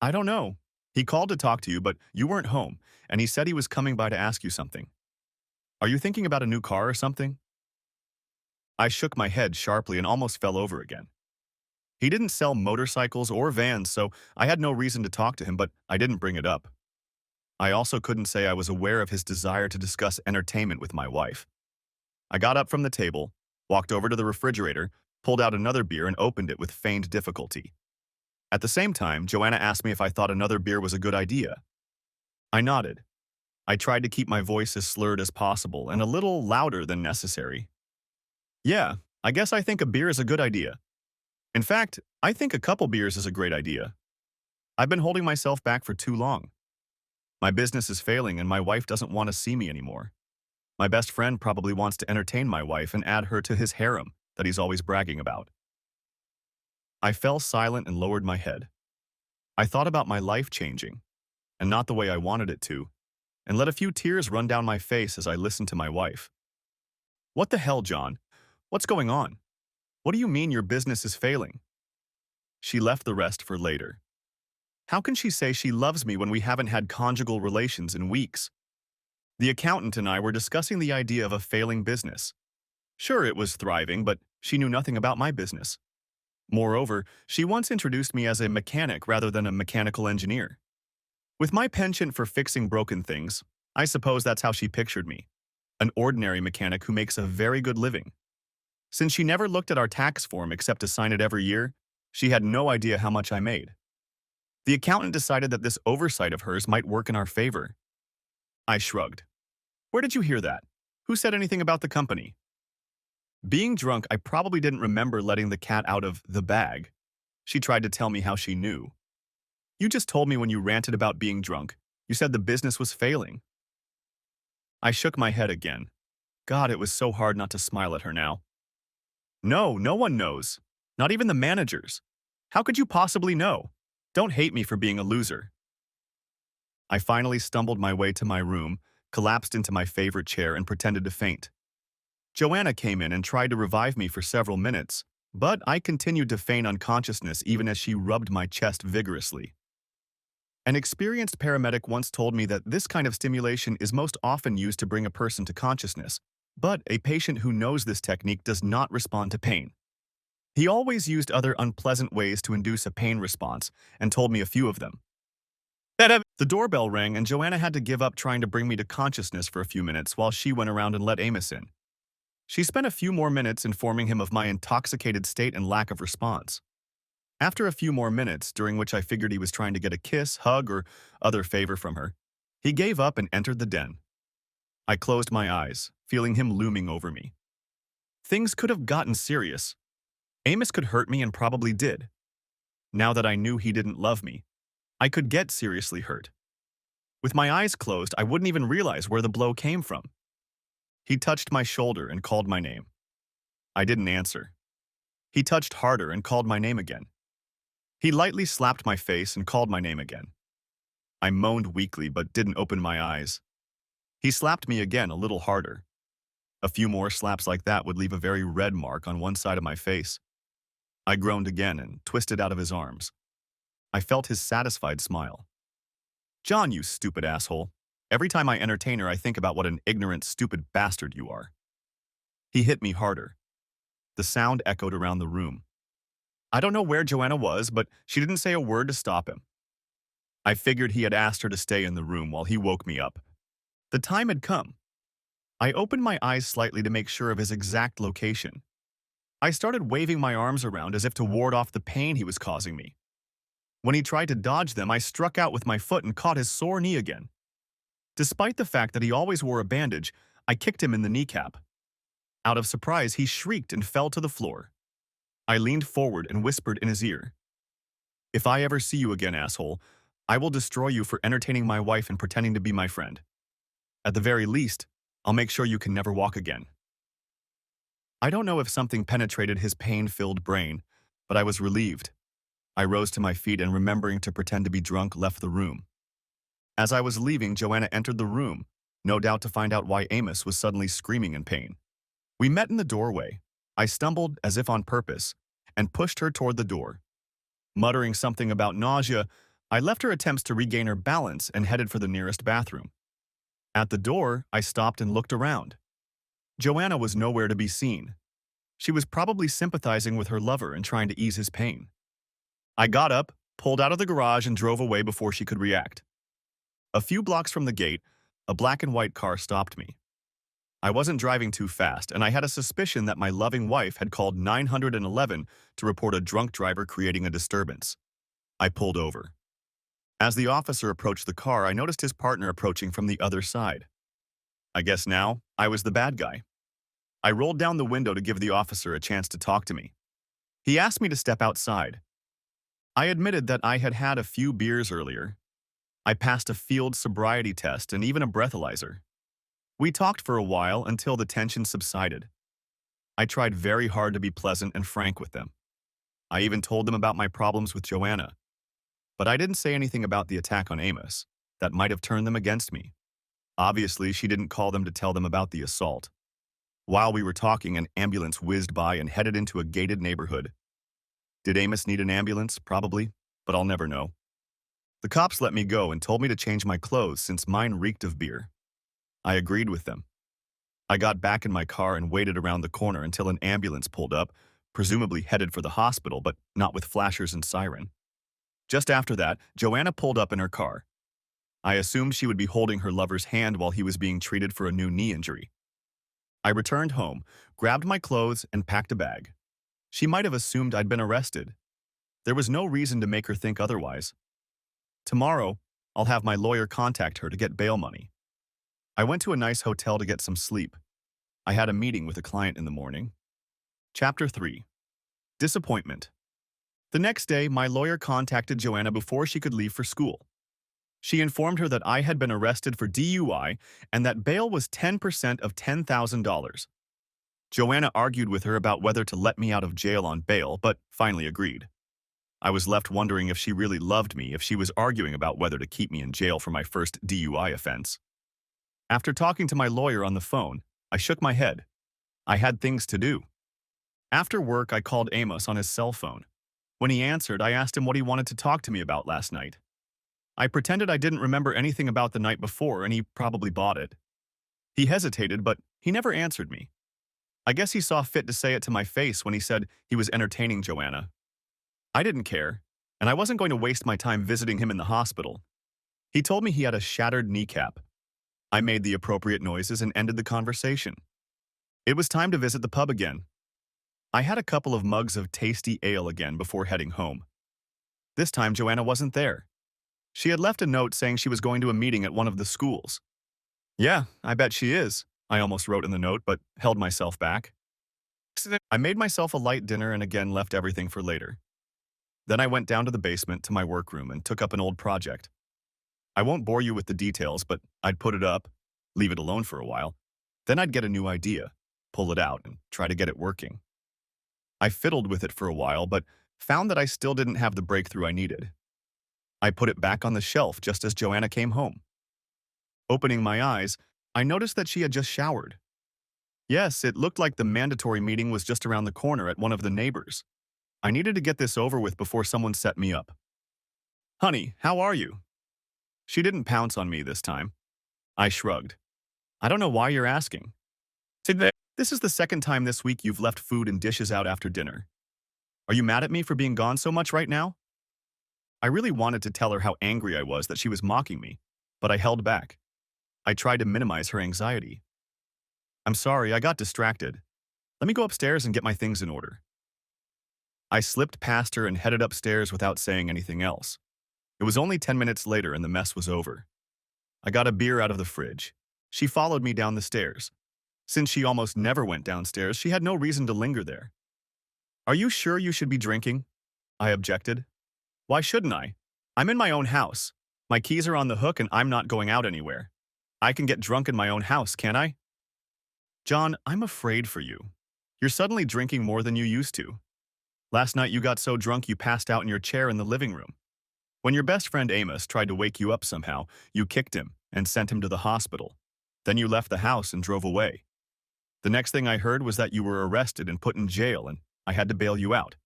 S1: I don't know. He called to talk to you, but you weren't home, and he said he was coming by to ask you something. Are you thinking about a new car or something? I shook my head sharply and almost fell over again. He didn't sell motorcycles or vans, so I had no reason to talk to him, but I didn't bring it up. I also couldn't say I was aware of his desire to discuss entertainment with my wife. I got up from the table, walked over to the refrigerator, pulled out another beer and opened it with feigned difficulty. At the same time, Joanna asked me if I thought another beer was a good idea. I nodded. I tried to keep my voice as slurred as possible and a little louder than necessary. Yeah, I guess I think a beer is a good idea. In fact, I think a couple beers is a great idea. I've been holding myself back for too long. My business is failing and my wife doesn't want to see me anymore. My best friend probably wants to entertain my wife and add her to his harem that he's always bragging about. I fell silent and lowered my head. I thought about my life changing, and not the way I wanted it to, and let a few tears run down my face as I listened to my wife. What the hell, John? What's going on? What do you mean your business is failing? She left the rest for later. How can she say she loves me when we haven't had conjugal relations in weeks? The accountant and I were discussing the idea of a failing business. Sure, it was thriving, but she knew nothing about my business. Moreover, she once introduced me as a mechanic rather than a mechanical engineer. With my penchant for fixing broken things, I suppose that's how she pictured me. An ordinary mechanic who makes a very good living. Since she never looked at our tax form except to sign it every year, she had no idea how much I made. The accountant decided that this oversight of hers might work in our favor. I shrugged. Where did you hear that? Who said anything about the company? Being drunk, I probably didn't remember letting the cat out of the bag. She tried to tell me how she knew. You just told me when you ranted about being drunk. You said the business was failing. I shook my head again. God, it was so hard not to smile at her now. No, no one knows. Not even the managers. How could you possibly know? Don't hate me for being a loser. I finally stumbled my way to my room, collapsed into my favorite chair, and pretended to faint. Joanna came in and tried to revive me for several minutes, but I continued to feign unconsciousness even as she rubbed my chest vigorously. An experienced paramedic once told me that this kind of stimulation is most often used to bring a person to consciousness, but a patient who knows this technique does not respond to pain. He always used other unpleasant ways to induce a pain response and told me a few of them. The doorbell rang and Joanna had to give up trying to bring me to consciousness for a few minutes while she went around and let Amos in. She spent a few more minutes informing him of my intoxicated state and lack of response. After a few more minutes, during which I figured he was trying to get a kiss, hug, or other favor from her, he gave up and entered the den. I closed my eyes, feeling him looming over me. Things could have gotten serious. Amos could hurt me and probably did. Now that I knew he didn't love me, I could get seriously hurt. With my eyes closed, I wouldn't even realize where the blow came from. He touched my shoulder and called my name. I didn't answer. He touched harder and called my name again. He lightly slapped my face and called my name again. I moaned weakly but didn't open my eyes. He slapped me again a little harder. A few more slaps like that would leave a very red mark on one side of my face. I groaned again and twisted out of his arms. I felt his satisfied smile. John, you stupid asshole. Every time I entertain her, I think about what an ignorant, stupid bastard you are. He hit me harder. The sound echoed around the room. I don't know where Joanna was, but she didn't say a word to stop him. I figured he had asked her to stay in the room while he woke me up. The time had come. I opened my eyes slightly to make sure of his exact location. I started waving my arms around as if to ward off the pain he was causing me. When he tried to dodge them, I struck out with my foot and caught his sore knee again. Despite the fact that he always wore a bandage, I kicked him in the kneecap. Out of surprise, he shrieked and fell to the floor. I leaned forward and whispered in his ear, "If I ever see you again, asshole, I will destroy you for entertaining my wife and pretending to be my friend. At the very least, I'll make sure you can never walk again." I don't know if something penetrated his pain-filled brain, but I was relieved. I rose to my feet and, remembering to pretend to be drunk, left the room. As I was leaving, Joanna entered the room, no doubt to find out why Amos was suddenly screaming in pain. We met in the doorway. I stumbled, as if on purpose, and pushed her toward the door. Muttering something about nausea, I left her attempts to regain her balance and headed for the nearest bathroom. At the door, I stopped and looked around. Joanna was nowhere to be seen. She was probably sympathizing with her lover and trying to ease his pain. I got up, pulled out of the garage, and drove away before she could react. A few blocks from the gate, a black and white car stopped me. I wasn't driving too fast, and I had a suspicion that my loving wife had called 911 to report a drunk driver creating a disturbance. I pulled over. As the officer approached the car, I noticed his partner approaching from the other side. I guess now I was the bad guy. I rolled down the window to give the officer a chance to talk to me. He asked me to step outside. I admitted that I had had a few beers earlier. I passed a field sobriety test and even a breathalyzer. We talked for a while until the tension subsided. I tried very hard to be pleasant and frank with them. I even told them about my problems with Joanna. But I didn't say anything about the attack on Amos. That might have turned them against me. Obviously, she didn't call them to tell them about the assault. While we were talking, an ambulance whizzed by and headed into a gated neighborhood. Did Amos need an ambulance? Probably, but I'll never know. The cops let me go and told me to change my clothes since mine reeked of beer. I agreed with them. I got back in my car and waited around the corner until an ambulance pulled up, presumably headed for the hospital, but not with flashers and siren. Just after that, Joanna pulled up in her car. I assumed she would be holding her lover's hand while he was being treated for a new knee injury. I returned home, grabbed my clothes, and packed a bag. She might have assumed I'd been arrested. There was no reason to make her think otherwise. Tomorrow, I'll have my lawyer contact her to get bail money. I went to a nice hotel to get some sleep. I had a meeting with a client in the morning. Chapter 3. Disappointment. The next day, my lawyer contacted Joanna before she could leave for school. She informed her that I had been arrested for DUI and that bail was 10% of $10,000. Joanna argued with her about whether to let me out of jail on bail, but finally agreed. I was left wondering if she really loved me if she was arguing about whether to keep me in jail for my first DUI offense. After talking to my lawyer on the phone, I shook my head. I had things to do. After work, I called Amos on his cell phone. When he answered, I asked him what he wanted to talk to me about last night. I pretended I didn't remember anything about the night before, and he probably bought it. He hesitated, but he never answered me. I guess he saw fit to say it to my face when he said he was entertaining Joanna. I didn't care, and I wasn't going to waste my time visiting him in the hospital. He told me he had a shattered kneecap. I made the appropriate noises and ended the conversation. It was time to visit the pub again. I had a couple of mugs of tasty ale again before heading home. This time, Joanna wasn't there. She had left a note saying she was going to a meeting at one of the schools. "Yeah, I bet she is," I almost wrote in the note, but held myself back. I made myself a light dinner and again left everything for later. Then I went down to the basement to my workroom and took up an old project. I won't bore you with the details, but I'd put it up, leave it alone for a while. Then I'd get a new idea, pull it out, and try to get it working. I fiddled with it for a while, but found that I still didn't have the breakthrough I needed. I put it back on the shelf just as Joanna came home. Opening my eyes, I noticed that she had just showered. Yes, it looked like the mandatory meeting was just around the corner at one of the neighbors. I needed to get this over with before someone set me up. "Honey, how are you?" She didn't pounce on me this time. I shrugged. "I don't know why you're asking. This is the second time this week you've left food and dishes out after dinner. Are you mad at me for being gone so much right now?" I really wanted to tell her how angry I was that she was mocking me, but I held back. I tried to minimize her anxiety. "I'm sorry, I got distracted. Let me go upstairs and get my things in order." I slipped past her and headed upstairs without saying anything else. It was only 10 minutes later and the mess was over. I got a beer out of the fridge. She followed me down the stairs. Since she almost never went downstairs, she had no reason to linger there. Are you sure you should be drinking? I objected. Why shouldn't I? I'm in my own house. My keys are on the hook and I'm not going out anywhere. I can get drunk in my own house, can't I? John, I'm afraid for you. You're suddenly drinking more than you used to. Last night you got so drunk you passed out in your chair in the living room. When your best friend Amos tried to wake you up somehow, you kicked him and sent him to the hospital. Then you left the house and drove away. The next thing I heard was that you were arrested and put in jail and I had to bail you out.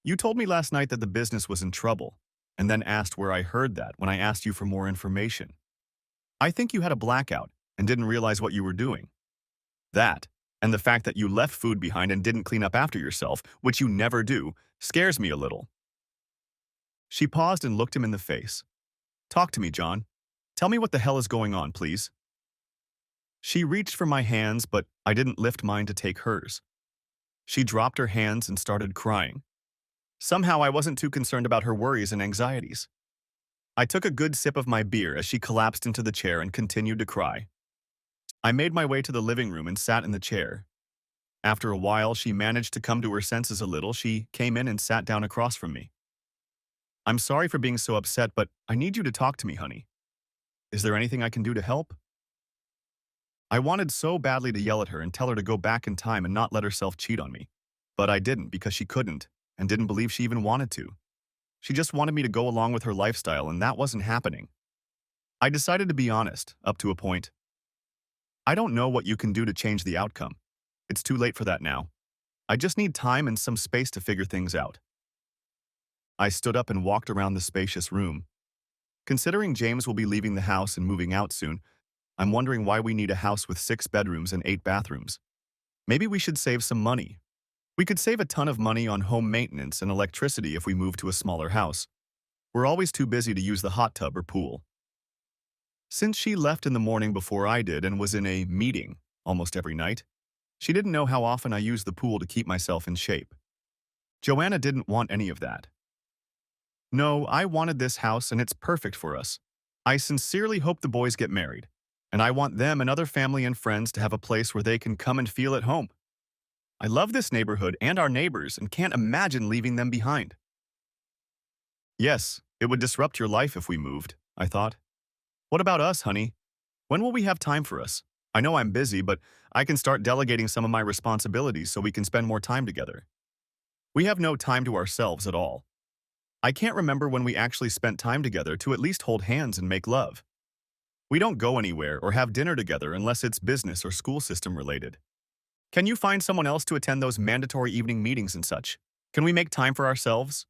S1: You told me last night that the business was in trouble, and then asked where I heard that when I asked you for more information. I think you had a blackout and didn't realize what you were doing. That, and the fact that you left food behind and didn't clean up after yourself, which you never do, scares me a little. She paused and looked him in the face. Talk to me, John. Tell me what the hell is going on, please. She reached for my hands, but I didn't lift mine to take hers. She dropped her hands and started crying. Somehow I wasn't too concerned about her worries and anxieties. I took a good sip of my beer as she collapsed into the chair and continued to cry. I made my way to the living room and sat in the chair. After a while, she managed to come to her senses a little. She came in and sat down across from me. I'm sorry for being so upset, but I need you to talk to me, honey. Is there anything I can do to help? I wanted so badly to yell at her and tell her to go back in time and not let herself cheat on me. But I didn't because she couldn't and didn't believe she even wanted to. She just wanted me to go along with her lifestyle and that wasn't happening. I decided to be honest, up to a point. I don't know what you can do to change the outcome. It's too late for that now. I just need time and some space to figure things out. I stood up and walked around the spacious room. Considering James will be leaving the house and moving out soon, I'm wondering why we need a house with 6 bedrooms and 8 bathrooms. Maybe we should save some money. We could save a ton of money on home maintenance and electricity if we move to a smaller house. We're always too busy to use the hot tub or pool. Since she left in the morning before I did and was in a meeting almost every night, she didn't know how often I used the pool to keep myself in shape. Joanna didn't want any of that. No, I wanted this house and it's perfect for us. I sincerely hope the boys get married, and I want them and other family and friends to have a place where they can come and feel at home. I love this neighborhood and our neighbors and can't imagine leaving them behind. Yes, it would disrupt your life if we moved, I thought. What about us, honey? When will we have time for us? I know I'm busy, but I can start delegating some of my responsibilities so we can spend more time together. We have no time to ourselves at all. I can't remember when we actually spent time together to at least hold hands and make love. We don't go anywhere or have dinner together unless it's business or school system related. Can you find someone else to attend those mandatory evening meetings and such? Can we make time for ourselves?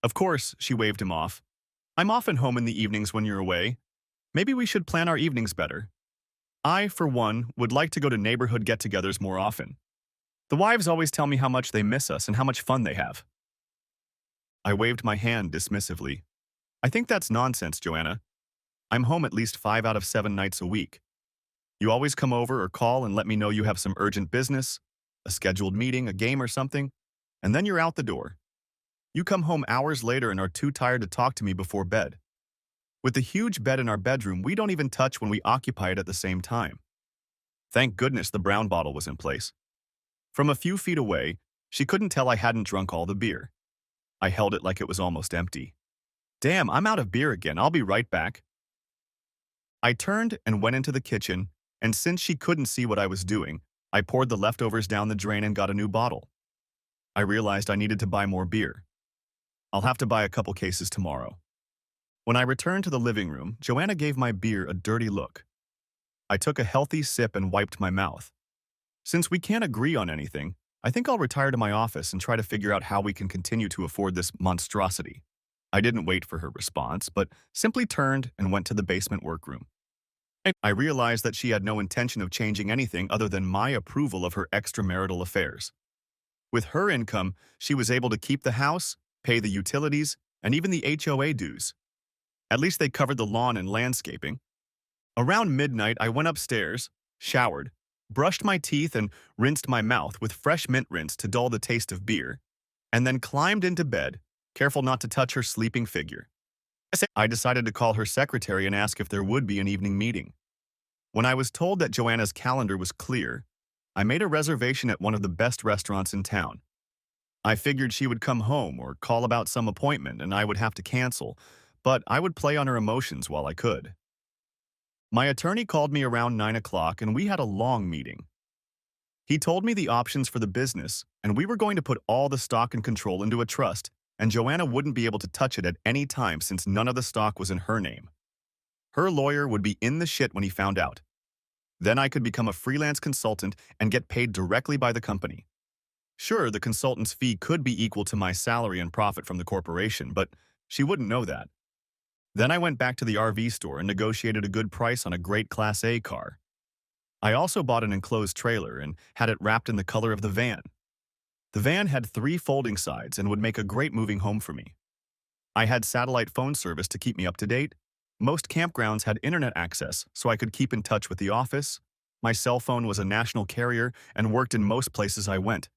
S1: Of course, she waved him off. I'm often home in the evenings when you're away. Maybe we should plan our evenings better. I, for one, would like to go to neighborhood get-togethers more often. The wives always tell me how much they miss us and how much fun they have. I waved my hand dismissively. I think that's nonsense, Joanna. I'm home at least 5 out of 7 nights a week. You always come over or call and let me know you have some urgent business, a scheduled meeting, a game or something, and then you're out the door. You come home hours later and are too tired to talk to me before bed. With the huge bed in our bedroom, we don't even touch when we occupy it at the same time. Thank goodness the brown bottle was in place. From a few feet away, she couldn't tell I hadn't drunk all the beer. I held it like it was almost empty. Damn, I'm out of beer again. I'll be right back. I turned and went into the kitchen, and since she couldn't see what I was doing, I poured the leftovers down the drain and got a new bottle. I realized I needed to buy more beer. I'll have to buy a couple cases tomorrow. When I returned to the living room, Joanna gave my beer a dirty look. I took a healthy sip and wiped my mouth. Since we can't agree on anything, I think I'll retire to my office and try to figure out how we can continue to afford this monstrosity. I didn't wait for her response, but simply turned and went to the basement workroom. I realized that she had no intention of changing anything other than my approval of her extramarital affairs. With her income, she was able to keep the house, pay the utilities, and even the HOA dues. At least they covered the lawn and landscaping. Around midnight, I went upstairs, showered, brushed my teeth, and rinsed my mouth with fresh mint rinse to dull the taste of beer. and then climbed into bed, careful not to touch her sleeping figure. I decided to call her secretary and ask if there would be an evening meeting. When I was told that Joanna's calendar was clear, I made a reservation at one of the best restaurants in town. I figured she would come home or call about some appointment and I would have to cancel, but I would play on her emotions while I could. My attorney called me around 9 o'clock and we had a long meeting. He told me the options for the business, and we were going to put all the stock and control into a trust, and Joanna wouldn't be able to touch it at any time since none of the stock was in her name. Her lawyer would be in the shit when he found out. Then I could become a freelance consultant and get paid directly by the company. Sure, the consultant's fee could be equal to my salary and profit from the corporation, but she wouldn't know that. Then I went back to the RV store and negotiated a good price on a great Class A car. I also bought an enclosed trailer and had it wrapped in the color of the van. The van had 3 folding sides and would make a great moving home for me. I had satellite phone service to keep me up to date. Most campgrounds had internet access, so I could keep in touch with the office. My cell phone was a national carrier and worked in most places I went.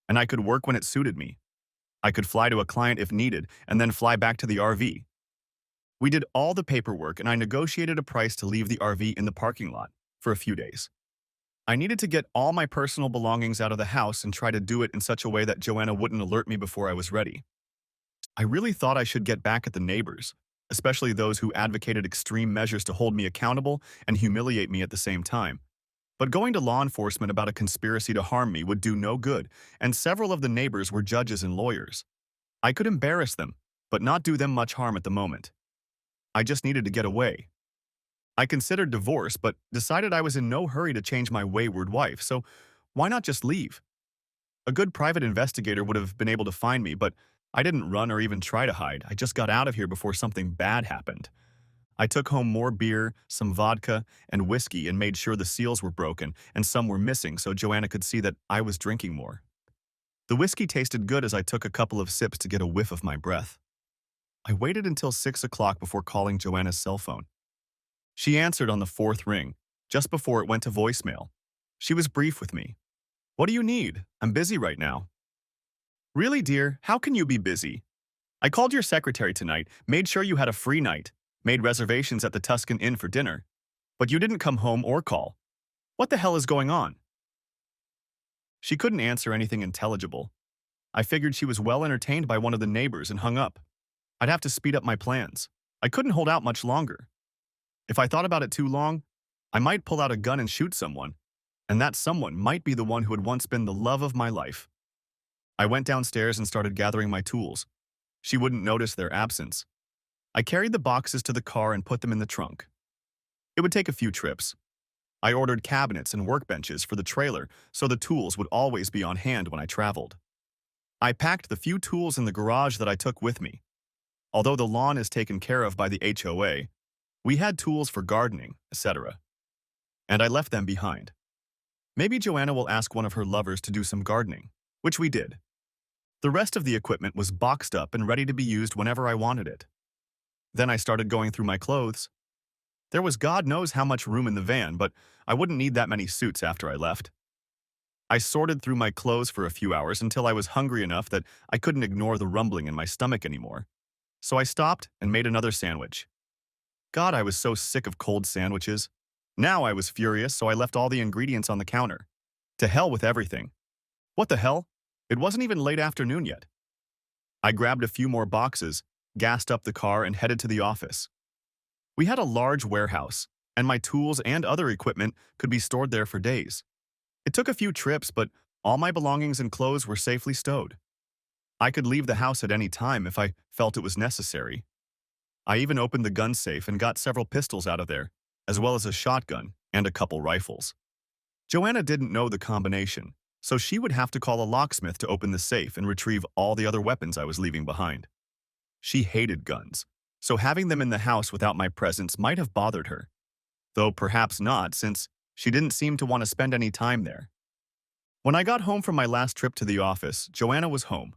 S1: And I could work when it suited me. I could fly to a client if needed and then fly back to the RV. We did all the paperwork and I negotiated a price to leave the RV in the parking lot for a few days. I needed to get all my personal belongings out of the house and try to do it in such a way that Joanna wouldn't alert me before I was ready. I really thought I should get back at the neighbors, especially those who advocated extreme measures to hold me accountable and humiliate me at the same time. But going to law enforcement about a conspiracy to harm me would do no good, and several of the neighbors were judges and lawyers. I could embarrass them, but not do them much harm at the moment. I just needed to get away. I considered divorce, but decided I was in no hurry to change my wayward wife, so why not just leave? A good private investigator would have been able to find me, but I didn't run or even try to hide. I just got out of here before something bad happened. I took home more beer, some vodka, and whiskey and made sure the seals were broken and some were missing so Joanna could see that I was drinking more. The whiskey tasted good as I took a couple of sips to get a whiff of my breath. I waited until 6 o'clock before calling Joanna's cell phone. She answered on the 4th ring, just before it went to voicemail. She was brief with me. "What do you need? I'm busy right now." "Really, dear? How can you be busy? I called your secretary tonight, made sure you had a free night, made reservations at the Tuscan Inn for dinner, but you didn't come home or call. What the hell is going on?" She couldn't answer anything intelligible. I figured she was well entertained by one of the neighbors and hung up. I'd have to speed up my plans. I couldn't hold out much longer. If I thought about it too long, I might pull out a gun and shoot someone, and that someone might be the one who had once been the love of my life. I went downstairs and started gathering my tools. She wouldn't notice their absence. I carried the boxes to the car and put them in the trunk. It would take a few trips. I ordered cabinets and workbenches for the trailer so the tools would always be on hand when I traveled. I packed the few tools in the garage that I took with me. Although the lawn is taken care of by the HOA, we had tools for gardening, etc. And I left them behind. Maybe Joanna will ask one of her lovers to do some gardening, which we did. The rest of the equipment was boxed up and ready to be used whenever I wanted it. Then I started going through my clothes. There was God knows how much room in the van, but I wouldn't need that many suits after I left. I sorted through my clothes for a few hours until I was hungry enough that I couldn't ignore the rumbling in my stomach anymore. So I stopped and made another sandwich. God, I was so sick of cold sandwiches. Now I was furious, so I left all the ingredients on the counter. To hell with everything. What the hell? It wasn't even late afternoon yet. I grabbed a few more boxes, gassed up the car, and headed to the office. We had a large warehouse, and my tools and other equipment could be stored there for days. It took a few trips, but all my belongings and clothes were safely stowed. I could leave the house at any time if I felt it was necessary. I even opened the gun safe and got several pistols out of there, as well as a shotgun and a couple rifles. Joanna didn't know the combination, so she would have to call a locksmith to open the safe and retrieve all the other weapons I was leaving behind. She hated guns, so having them in the house without my presence might have bothered her, though perhaps not since she didn't seem to want to spend any time there. When I got home from my last trip to the office, Joanna was home.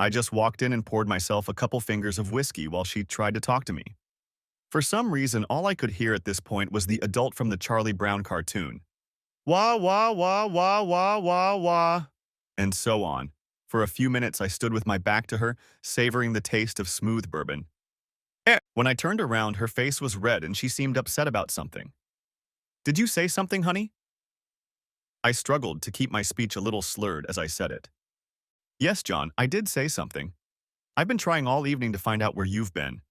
S1: I just walked in and poured myself a couple fingers of whiskey while she tried to talk to me. For some reason, all I could hear at this point was the adult from the Charlie Brown cartoon. Wah, wah, wah, wah, wah, wah, wah, and so on. For a few minutes, I stood with my back to her, savoring the taste of smooth bourbon. When I turned around, her face was red and she seemed upset about something. Did you say something, honey? I struggled to keep my speech a little slurred as I said it. Yes, John, I did say something. I've been trying all evening to find out where you've been.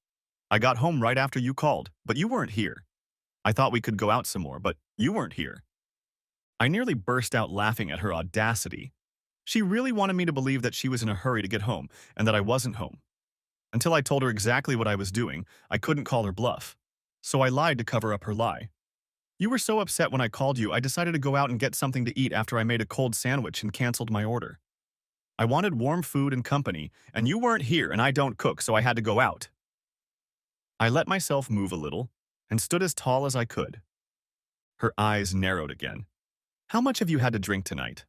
S1: I got home right after you called, but you weren't here. I thought we could go out some more, but you weren't here. I nearly burst out laughing at her audacity. She really wanted me to believe that she was in a hurry to get home and that I wasn't home. Until I told her exactly what I was doing, I couldn't call her bluff. So I lied to cover up her lie. You were so upset when I called you, I decided to go out and get something to eat after I made a cold sandwich and canceled my order. I wanted warm food and company, and you weren't here and I don't cook, so I had to go out. I let myself move a little and stood as tall as I could. Her eyes narrowed again. How much have you had to drink tonight?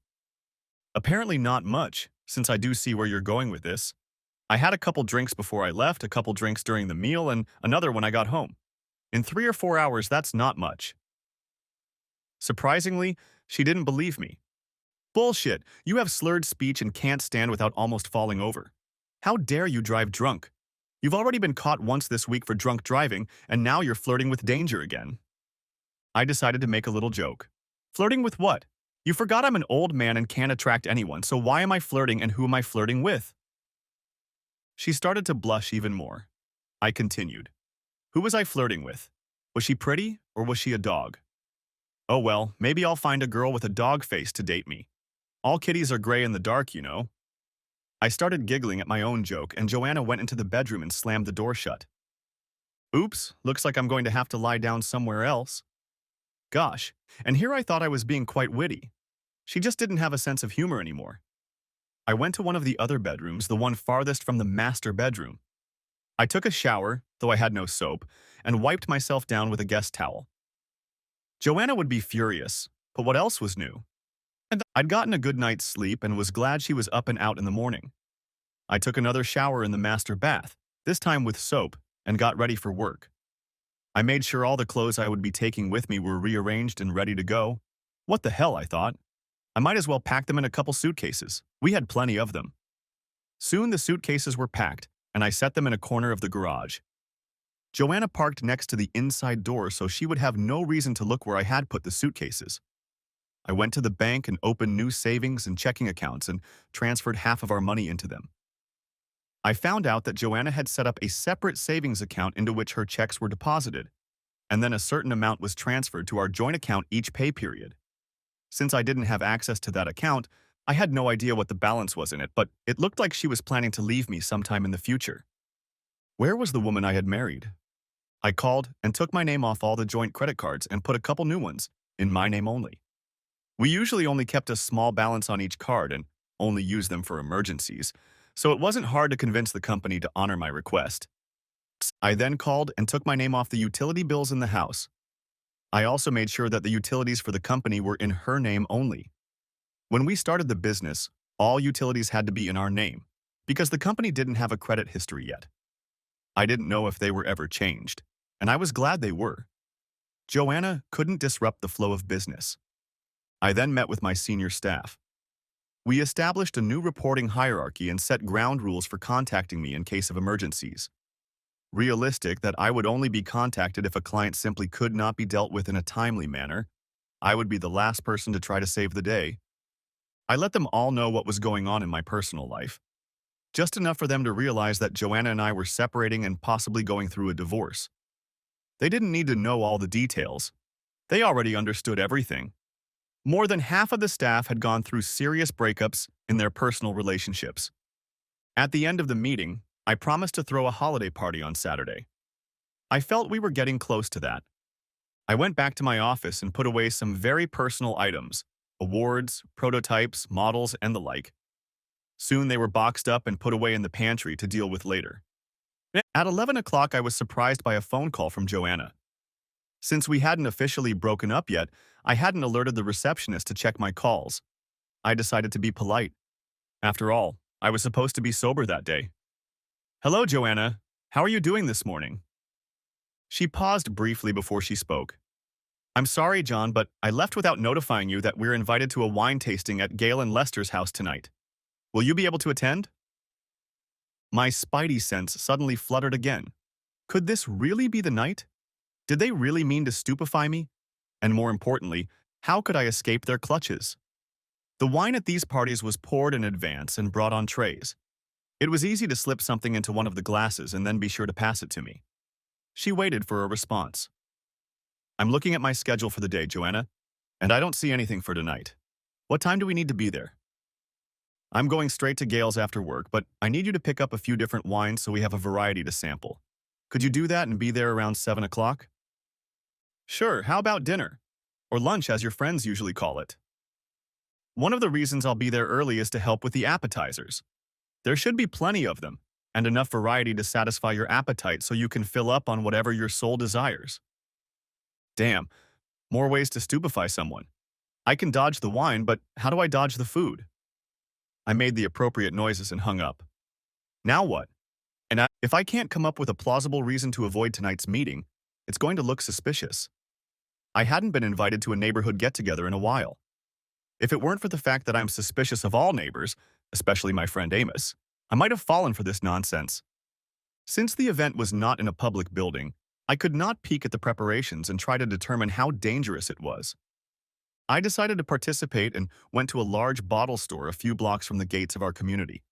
S1: Apparently not much, since I do see where you're going with this. I had a couple drinks before I left, a couple drinks during the meal, and another when I got home. In 3 or 4 hours, that's not much. Surprisingly, she didn't believe me. Bullshit, you have slurred speech and can't stand without almost falling over. How dare you drive drunk? You've already been caught once this week for drunk driving, and now you're flirting with danger again. I decided to make a little joke. Flirting with what? You forgot I'm an old man and can't attract anyone, so why am I flirting and who am I flirting with? She started to blush even more. I continued. Who was I flirting with? Was she pretty or was she a dog? Oh well, maybe I'll find a girl with a dog face to date me. All kitties are gray in the dark, you know. I started giggling at my own joke and Joanna went into the bedroom and slammed the door shut. Oops, looks like I'm going to have to lie down somewhere else. Gosh, and here I thought I was being quite witty. She just didn't have a sense of humor anymore. I went to one of the other bedrooms, the one farthest from the master bedroom. I took a shower, though I had no soap, and wiped myself down with a guest towel. Joanna would be furious, but what else was new? I'd gotten a good night's sleep and was glad she was up and out in the morning. I took another shower in the master bath, this time with soap, and got ready for work. I made sure all the clothes I would be taking with me were rearranged and ready to go. What the hell, I thought. I might as well pack them in a couple suitcases. We had plenty of them. Soon the suitcases were packed, and I set them in a corner of the garage. Joanna parked next to the inside door so she would have no reason to look where I had put the suitcases. I went to the bank and opened new savings and checking accounts and transferred half of our money into them. I found out that Joanna had set up a separate savings account into which her checks were deposited, and then a certain amount was transferred to our joint account each pay period. Since I didn't have access to that account, I had no idea what the balance was in it, but it looked like she was planning to leave me sometime in the future. Where was the woman I had married? I called and took my name off all the joint credit cards and put a couple new ones, in my name only. We usually only kept a small balance on each card and only used them for emergencies, so it wasn't hard to convince the company to honor my request. I then called and took my name off the utility bills in the house. I also made sure that the utilities for the company were in her name only. When we started the business, all utilities had to be in our name, because the company didn't have a credit history yet. I didn't know if they were ever changed, and I was glad they were. Joanna couldn't disrupt the flow of business. I then met with my senior staff. We established a new reporting hierarchy and set ground rules for contacting me in case of emergencies. Realistic that I would only be contacted if a client simply could not be dealt with in a timely manner. I would be the last person to try to save the day. I let them all know what was going on in my personal life. Just enough for them to realize that Joanna and I were separating and possibly going through a divorce. They didn't need to know all the details. They already understood everything. More than half of the staff had gone through serious breakups in their personal relationships. At the end of the meeting, I promised to throw a holiday party on Saturday. I felt we were getting close to that. I went back to my office and put away some very personal items, awards, prototypes, models, and the like. Soon they were boxed up and put away in the pantry to deal with later. At 11 o'clock, I was surprised by a phone call from Joanna. Since we hadn't officially broken up yet, I hadn't alerted the receptionist to check my calls. I decided to be polite. After all, I was supposed to be sober that day. Hello, Joanna. How are you doing this morning? She paused briefly before she spoke. I'm sorry, John, but I left without notifying you that we're invited to a wine tasting at Gail and Lester's house tonight. Will you be able to attend? My spidey sense suddenly fluttered again. Could this really be the night? Did they really mean to stupefy me? And more importantly, how could I escape their clutches? The wine at these parties was poured in advance and brought on trays. It was easy to slip something into one of the glasses and then be sure to pass it to me. She waited for a response. I'm looking at my schedule for the day, Joanna, and I don't see anything for tonight. What time do we need to be there? I'm going straight to Gail's after work, but I need you to pick up a few different wines so we have a variety to sample. Could you do that and be there around 7 o'clock? Sure, how about dinner? Or lunch, as your friends usually call it. One of the reasons I'll be there early is to help with the appetizers. There should be plenty of them, and enough variety to satisfy your appetite so you can fill up on whatever your soul desires. Damn, more ways to stupefy someone. I can dodge the wine, but how do I dodge the food? I made the appropriate noises and hung up. Now what? If I can't come up with a plausible reason to avoid tonight's meeting, it's going to look suspicious. I hadn't been invited to a neighborhood get-together in a while. If it weren't for the fact that I'm suspicious of all neighbors, especially my friend Amos, I might have fallen for this nonsense. Since the event was not in a public building, I could not peek at the preparations and try to determine how dangerous it was. I decided to participate and went to a large bottle store a few blocks from the gates of our community.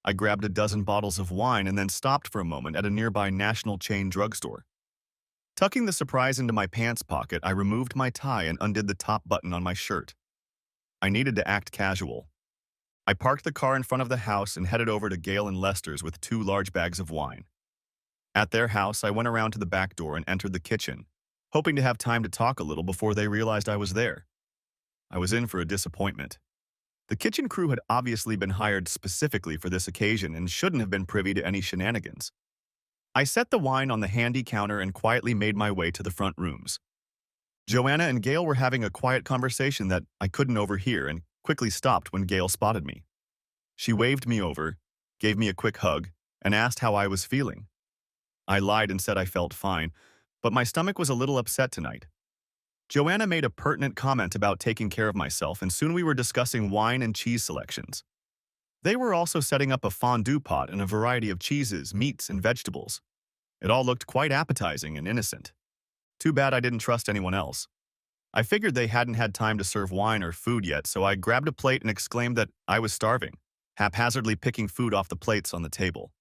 S1: I grabbed a dozen bottles of wine and then stopped for a moment at a nearby national chain drugstore. Tucking the surprise into my pants pocket, I removed my tie and undid the top button on my shirt. I needed to act casual. I parked the car in front of the house and headed over to Gail and Lester's with 2 large bags of wine. At their house, I went around to the back door and entered the kitchen, hoping to have time to talk a little before they realized I was there. I was in for a disappointment. The kitchen crew had obviously been hired specifically for this occasion and shouldn't have been privy to any shenanigans. I set the wine on the handy counter and quietly made my way to the front rooms. Joanna and Gail were having a quiet conversation that I couldn't overhear and quickly stopped when Gail spotted me. She waved me over, gave me a quick hug, and asked how I was feeling. I lied and said I felt fine, but my stomach was a little upset tonight. Joanna made a pertinent comment about taking care of myself, and soon we were discussing wine and cheese selections. They were also setting up a fondue pot and a variety of cheeses, meats, and vegetables. It all looked quite appetizing and innocent. Too bad I didn't trust anyone else. I figured they hadn't had time to serve wine or food yet, so I grabbed a plate and exclaimed that I was starving, haphazardly picking food off the plates on the table.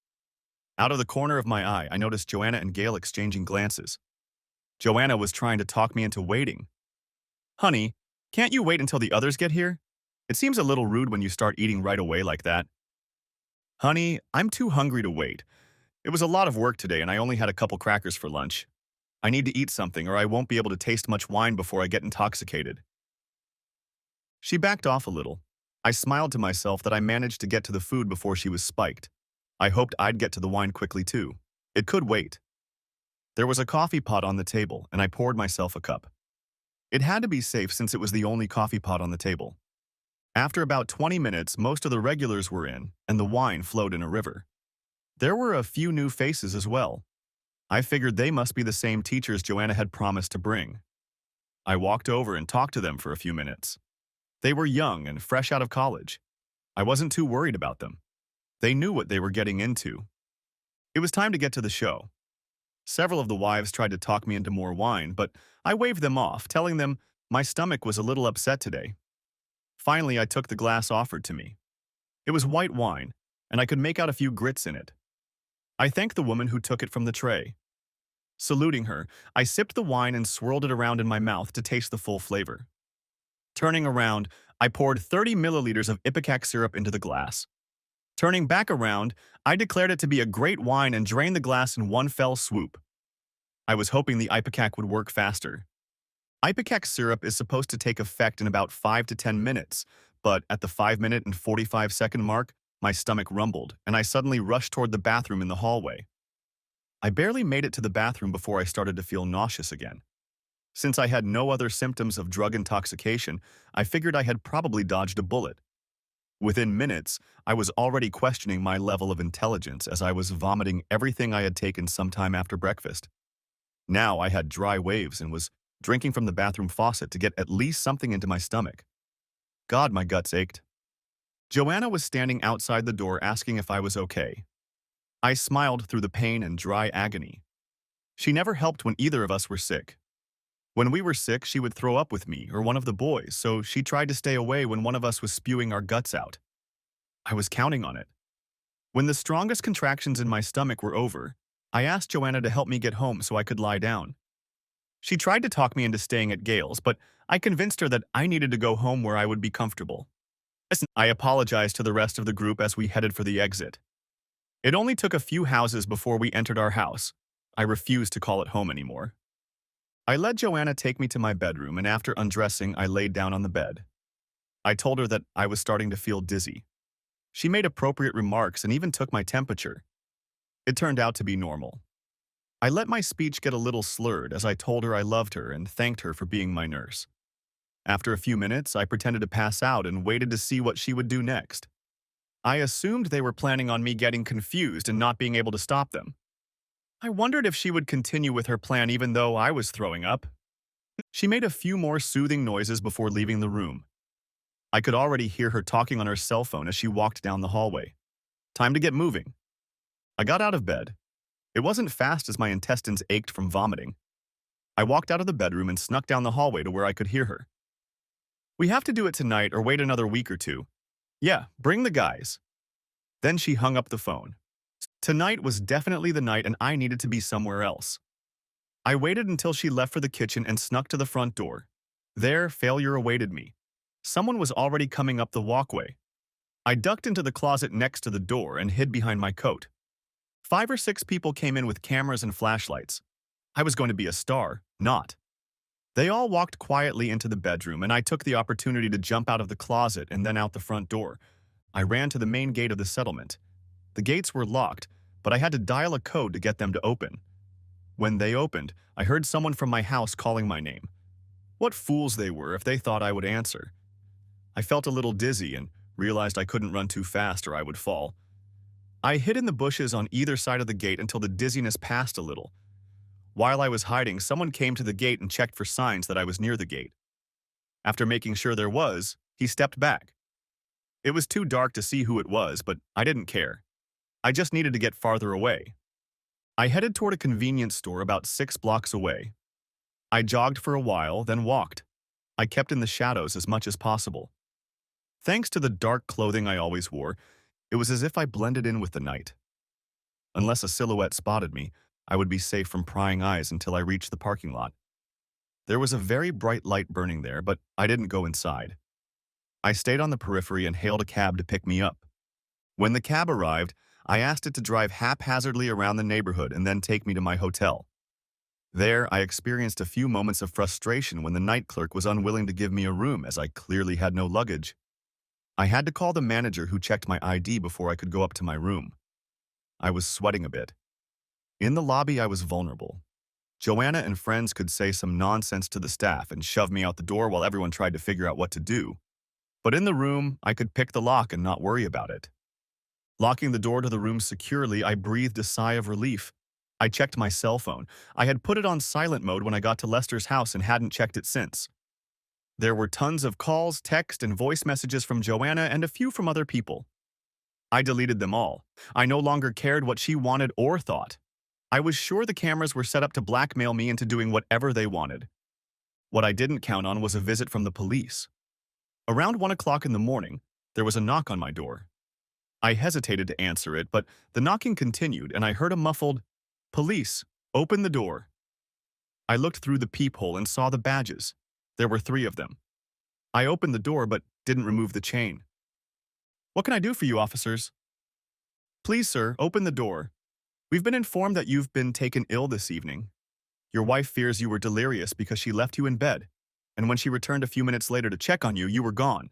S1: Out of the corner of my eye, I noticed Joanna and Gail exchanging glances. Joanna was trying to talk me into waiting. Honey, can't you wait until the others get here? It seems a little rude when you start eating right away like that. Honey, I'm too hungry to wait. It was a lot of work today and I only had a couple crackers for lunch. I need to eat something or I won't be able to taste much wine before I get intoxicated. She backed off a little. I smiled to myself that I managed to get to the food before she was spiked. I hoped I'd get to the wine quickly too. It could wait. There was a coffee pot on the table and I poured myself a cup. It had to be safe since it was the only coffee pot on the table. After about 20 minutes, most of the regulars were in and the wine flowed in a river. There were a few new faces as well. I figured they must be the same teachers Joanna had promised to bring. I walked over and talked to them for a few minutes. They were young and fresh out of college. I wasn't too worried about them. They knew what they were getting into. It was time to get to the show. Several of the wives tried to talk me into more wine, but I waved them off, telling them my stomach was a little upset today. Finally, I took the glass offered to me. It was white wine, and I could make out a few grits in it. I thanked the woman who took it from the tray. Saluting her, I sipped the wine and swirled it around in my mouth to taste the full flavor. Turning around, I poured 30 milliliters of ipecac syrup into the glass. Turning back around, I declared it to be a great wine and drained the glass in one fell swoop. I was hoping the ipecac would work faster. Ipecac syrup is supposed to take effect in about 5 to 10 minutes, but at the 5-minute and 45-second mark, my stomach rumbled, and I suddenly rushed toward the bathroom in the hallway. I barely made it to the bathroom before I started to feel nauseous again. Since I had no other symptoms of drug intoxication, I figured I had probably dodged a bullet. Within minutes, I was already questioning my level of intelligence as I was vomiting everything I had taken sometime after breakfast. Now I had dry waves and was drinking from the bathroom faucet to get at least something into my stomach. God, my guts ached. Joanna was standing outside the door asking if I was okay. I smiled through the pain and dry agony. She never helped when either of us were sick. When we were sick, she would throw up with me or one of the boys, so she tried to stay away when one of us was spewing our guts out. I was counting on it. When the strongest contractions in my stomach were over, I asked Joanna to help me get home so I could lie down. She tried to talk me into staying at Gale's, but I convinced her that I needed to go home where I would be comfortable. I apologized to the rest of the group as we headed for the exit. It only took a few houses before we entered our house. I refused to call it home anymore. I let Joanna take me to my bedroom, and after undressing, I laid down on the bed. I told her that I was starting to feel dizzy. She made appropriate remarks and even took my temperature. It turned out to be normal. I let my speech get a little slurred as I told her I loved her and thanked her for being my nurse. After a few minutes, I pretended to pass out and waited to see what she would do next. I assumed they were planning on me getting confused and not being able to stop them. I wondered if she would continue with her plan even though I was throwing up. She made a few more soothing noises before leaving the room. I could already hear her talking on her cell phone as she walked down the hallway. Time to get moving. I got out of bed. It wasn't fast as my intestines ached from vomiting. I walked out of the bedroom and snuck down the hallway to where I could hear her. We have to do it tonight or wait another week or two. Yeah, bring the guys. Then she hung up the phone. Tonight was definitely the night and I needed to be somewhere else. I waited until she left for the kitchen and snuck to the front door. There, failure awaited me. Someone was already coming up the walkway. I ducked into the closet next to the door and hid behind my coat. 5 or 6 people came in with cameras and flashlights. I was going to be a star, not. They all walked quietly into the bedroom, and I took the opportunity to jump out of the closet and then out the front door. I ran to the main gate of the settlement. The gates were locked, but I had to dial a code to get them to open. When they opened, I heard someone from my house calling my name. What fools they were if they thought I would answer. I felt a little dizzy and realized I couldn't run too fast or I would fall. I hid in the bushes on either side of the gate until the dizziness passed a little. While I was hiding, someone came to the gate and checked for signs that I was near the gate. After making sure there was, he stepped back. It was too dark to see who it was, but I didn't care. I just needed to get farther away. I headed toward a convenience store about 6 blocks away. I jogged for a while, then walked. I kept in the shadows as much as possible. Thanks to the dark clothing I always wore, it was as if I blended in with the night. Unless a silhouette spotted me, I would be safe from prying eyes until I reached the parking lot. There was a very bright light burning there, but I didn't go inside. I stayed on the periphery and hailed a cab to pick me up. When the cab arrived, I asked it to drive haphazardly around the neighborhood and then take me to my hotel. There, I experienced a few moments of frustration when the night clerk was unwilling to give me a room as I clearly had no luggage. I had to call the manager who checked my ID before I could go up to my room. I was sweating a bit. In the lobby, I was vulnerable. Joanna and friends could say some nonsense to the staff and shove me out the door while everyone tried to figure out what to do. But in the room, I could pick the lock and not worry about it. Locking the door to the room securely, I breathed a sigh of relief. I checked my cell phone. I had put it on silent mode when I got to Lester's house and hadn't checked it since. There were tons of calls, text, and voice messages from Joanna and a few from other people. I deleted them all. I no longer cared what she wanted or thought. I was sure the cameras were set up to blackmail me into doing whatever they wanted. What I didn't count on was a visit from the police. Around 1 o'clock in the morning, there was a knock on my door. I hesitated to answer it, but the knocking continued and I heard a muffled, "Police, open the door." I looked through the peephole and saw the badges. There were 3 of them. I opened the door but didn't remove the chain. "What can I do for you, officers?" "Please, sir, open the door. We've been informed that you've been taken ill this evening. Your wife fears you were delirious because she left you in bed, and when she returned a few minutes later to check on you, you were gone.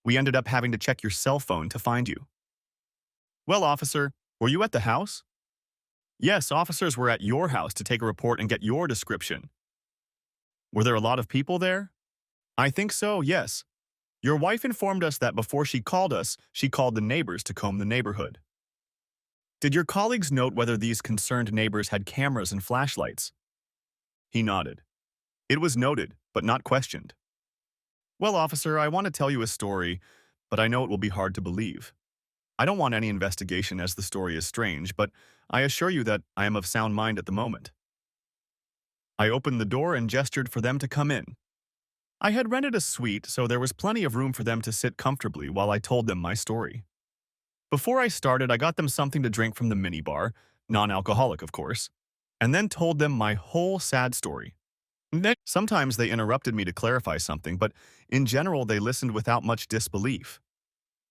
S1: We ended up having to check your cell phone to find you." "Well, officer, were you at the house?" "Yes, officers were at your house to take a report and get your description." "Were there a lot of people there?" "I think so, yes. Your wife informed us that before she called us, she called the neighbors to comb the neighborhood." "Did your colleagues note whether these concerned neighbors had cameras and flashlights?" He nodded. "It was noted, but not questioned." "Well, officer, I want to tell you a story. but I know it will be hard to believe. I don't want any investigation as the story is strange, but I assure you that I am of sound mind at the moment. I opened the door and gestured for them to come in. I had rented a suite, so there was plenty of room for them to sit comfortably while I told them my story. Before I started, I got them something to drink from the minibar, non-alcoholic of course, and then told them my whole sad story. Sometimes they interrupted me to clarify something, but in general they listened without much disbelief.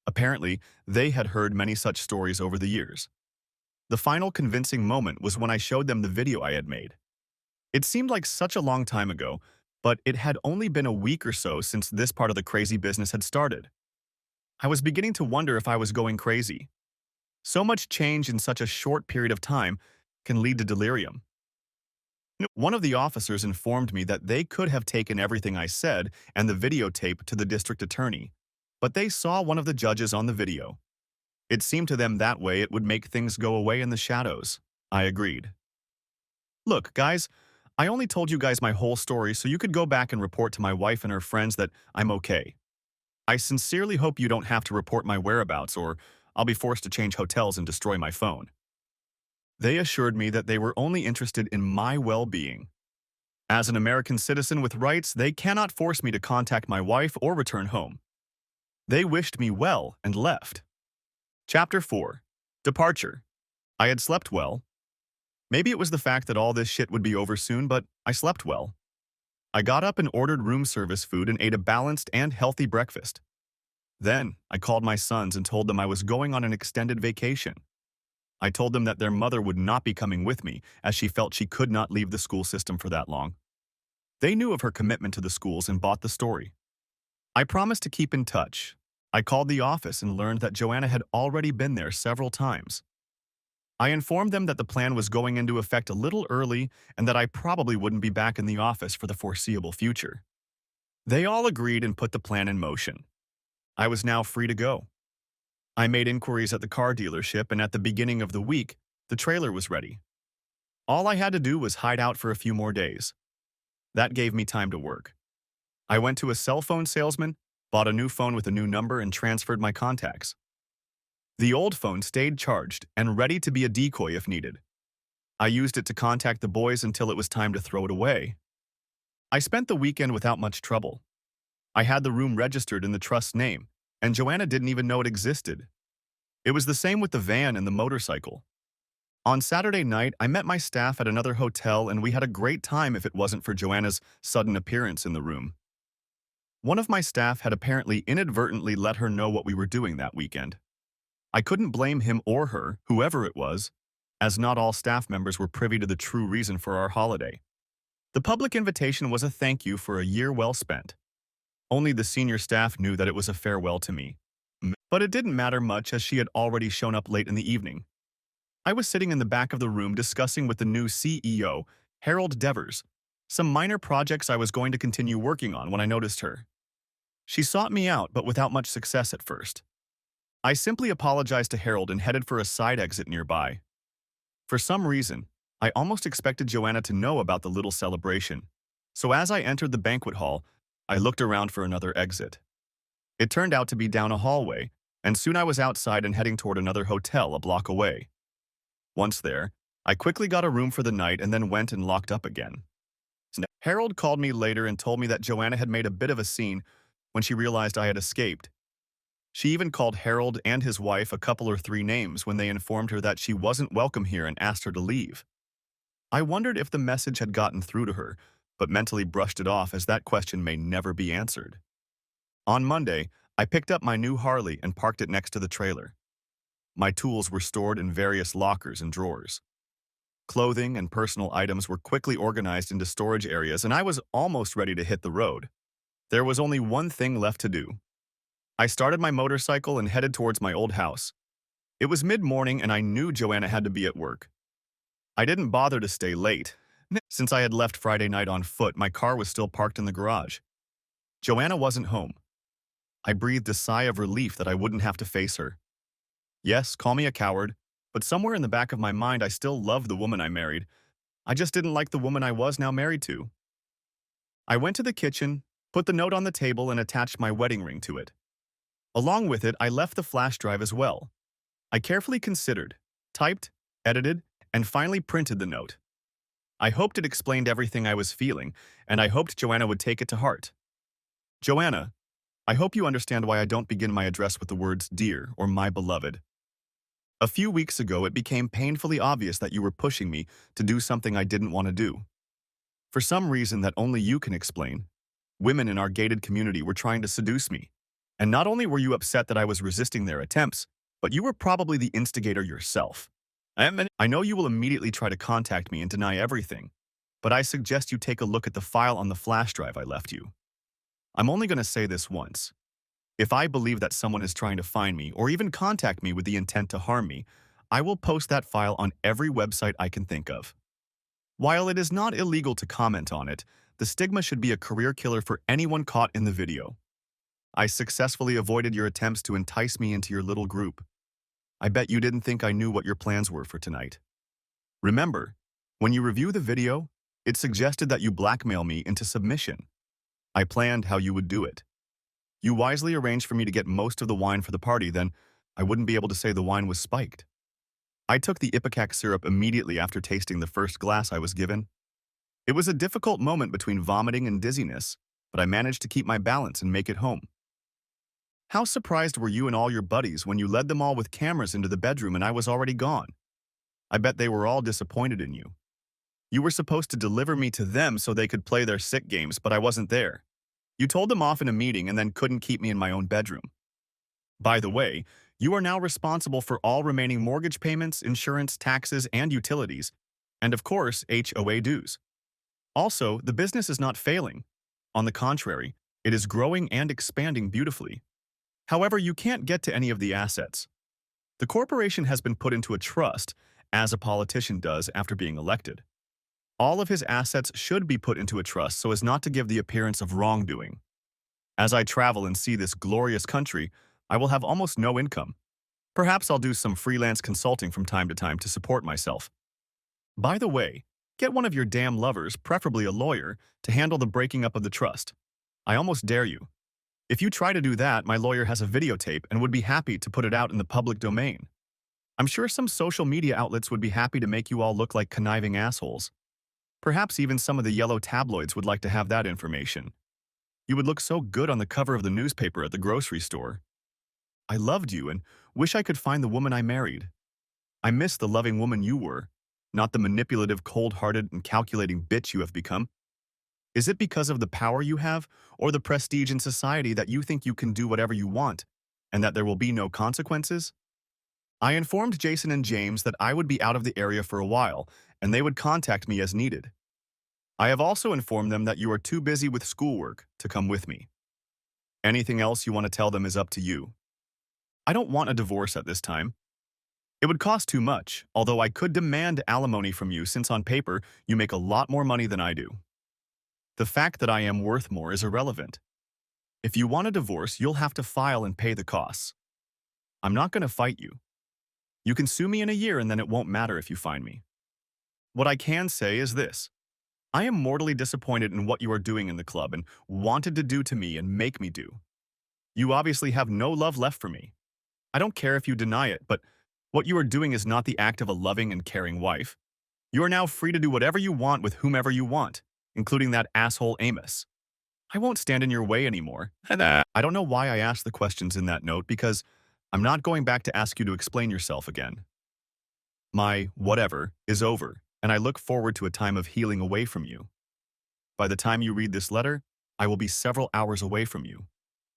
S1: Apparently, they had heard many such stories over the years. The final convincing moment was when I showed them the video I had made. It seemed like such a long time ago, but it had only been a week or so since this part of the crazy business had started. I was beginning to wonder if I was going crazy. So much change in such a short period of time can lead to delirium. One of the officers informed me that they could have taken everything I said and the videotape to the district attorney, but they saw one of the judges on the video. It seemed to them that way it would make things go away in the shadows. I agreed. Look, guys, I only told you guys my whole story so you could go back and report to my wife and her friends that I'm okay. I sincerely hope you don't have to report my whereabouts or I'll be forced to change hotels and destroy my phone. They assured me that they were only interested in my well-being. As an American citizen with rights, they cannot force me to contact my wife or return home. They wished me well and left. Chapter 4. Departure. I had slept well. Maybe it was the fact that all this shit would be over soon, but I slept well. I got up and ordered room service food and ate a balanced and healthy breakfast. Then, I called my sons and told them I was going on an extended vacation. I told them that their mother would not be coming with me, as she felt she could not leave the school system for that long. They knew of her commitment to the schools and bought the story. I promised to keep in touch. I called the office and learned that Joanna had already been there several times. I informed them that the plan was going into effect a little early and that I probably wouldn't be back in the office for the foreseeable future. They all agreed and put the plan in motion. I was now free to go. I made inquiries at the car dealership, and at the beginning of the week, the trailer was ready. All I had to do was hide out for a few more days. That gave me time to work. I went to a cell phone salesman, bought a new phone with a new number, and transferred my contacts. The old phone stayed charged and ready to be a decoy if needed. I used it to contact the boys until it was time to throw it away. I spent the weekend without much trouble. I had the room registered in the trust's name, and Joanna didn't even know it existed. It was the same with the van and the motorcycle. On Saturday night, I met my staff at another hotel and we had a great time if it wasn't for Joanna's sudden appearance in the room. One of my staff had apparently inadvertently let her know what we were doing that weekend. I couldn't blame him or her, whoever it was, as not all staff members were privy to the true reason for our holiday. The public invitation was a thank you for a year well spent. Only the senior staff knew that it was a farewell to me. But it didn't matter much as she had already shown up late in the evening. I was sitting in the back of the room discussing with the new CEO, Harold Devers, some minor projects I was going to continue working on when I noticed her. She sought me out, but without much success at first. I simply apologized to Harold and headed for a side exit nearby. For some reason, I almost expected Joanna to know about the little celebration. So as I entered the banquet hall, I looked around for another exit. It turned out to be down a hallway, and soon I was outside and heading toward another hotel a block away. Once there, I quickly got a room for the night and then went and locked up again. Harold called me later and told me that Joanna had made a bit of a scene when she realized I had escaped. She even called Harold and his wife a couple or three names when they informed her that she wasn't welcome here and asked her to leave. I wondered if the message had gotten through to her, but mentally brushed it off as that question may never be answered. On Monday, I picked up my new Harley and parked it next to the trailer. My tools were stored in various lockers and drawers. Clothing and personal items were quickly organized into storage areas, and I was almost ready to hit the road. There was only one thing left to do. I started my motorcycle and headed towards my old house. It was mid-morning and I knew Joanna had to be at work. I didn't bother to stay late. Since I had left Friday night on foot, my car was still parked in the garage. Joanna wasn't home. I breathed a sigh of relief that I wouldn't have to face her. Yes, call me a coward, but somewhere in the back of my mind I still loved the woman I married. I just didn't like the woman I was now married to. I went to the kitchen, put the note on the table and attached my wedding ring to it. Along with it, I left the flash drive as well. I carefully considered, typed, edited, and finally printed the note. I hoped it explained everything I was feeling, and I hoped Joanna would take it to heart. Joanna, I hope you understand why I don't begin my address with the words dear or my beloved. A few weeks ago, it became painfully obvious that you were pushing me to do something I didn't want to do. For some reason that only you can explain, women in our gated community were trying to seduce me. And not only were you upset that I was resisting their attempts, but you were probably the instigator yourself. I know you will immediately try to contact me and deny everything, but I suggest you take a look at the file on the flash drive I left you. I'm only going to say this once. If I believe that someone is trying to find me or even contact me with the intent to harm me, I will post that file on every website I can think of. While it is not illegal to comment on it, the stigma should be a career killer for anyone caught in the video. I successfully avoided your attempts to entice me into your little group. I bet you didn't think I knew what your plans were for tonight. Remember, when you review the video, it suggested that you blackmail me into submission. I planned how you would do it. You wisely arranged for me to get most of the wine for the party, then I wouldn't be able to say the wine was spiked. I took the ipecac syrup immediately after tasting the first glass I was given. It was a difficult moment between vomiting and dizziness, but I managed to keep my balance and make it home. How surprised were you and all your buddies when you led them all with cameras into the bedroom and I was already gone? I bet they were all disappointed in you. You were supposed to deliver me to them so they could play their sick games, but I wasn't there. You told them off in a meeting and then couldn't keep me in my own bedroom. By the way, you are now responsible for all remaining mortgage payments, insurance, taxes, and utilities, and of course, HOA dues. Also, the business is not failing. On the contrary, it is growing and expanding beautifully. However, you can't get to any of the assets. The corporation has been put into a trust, as a politician does after being elected. All of his assets should be put into a trust so as not to give the appearance of wrongdoing. As I travel and see this glorious country, I will have almost no income. Perhaps I'll do some freelance consulting from time to time to support myself. By the way, get one of your damn lovers, preferably a lawyer, to handle the breaking up of the trust. I almost dare you. If you try to do that, my lawyer has a videotape and would be happy to put it out in the public domain. I'm sure some social media outlets would be happy to make you all look like conniving assholes. Perhaps even some of the yellow tabloids would like to have that information. You would look so good on the cover of the newspaper at the grocery store. I loved you and wish I could find the woman I married. I miss the loving woman you were, not the manipulative, cold-hearted, and calculating bitch you have become. Is it because of the power you have or the prestige in society that you think you can do whatever you want and that there will be no consequences? I informed Jason and James that I would be out of the area for a while and they would contact me as needed. I have also informed them that you are too busy with schoolwork to come with me. Anything else you want to tell them is up to you. I don't want a divorce at this time. It would cost too much, although I could demand alimony from you since on paper you make a lot more money than I do. The fact that I am worth more is irrelevant. If you want a divorce, you'll have to file and pay the costs. I'm not going to fight you. You can sue me in a year and then it won't matter if you find me. What I can say is this. I am mortally disappointed in what you are doing in the club and wanted to do to me and make me do. You obviously have no love left for me. I don't care if you deny it, but what you are doing is not the act of a loving and caring wife. You are now free to do whatever you want with whomever you want, including that asshole Amos. I won't stand in your way anymore. I don't know why I asked the questions in that note because I'm not going back to ask you to explain yourself again. My whatever is over, and I look forward to a time of healing away from you. By the time you read this letter, I will be several hours away from you.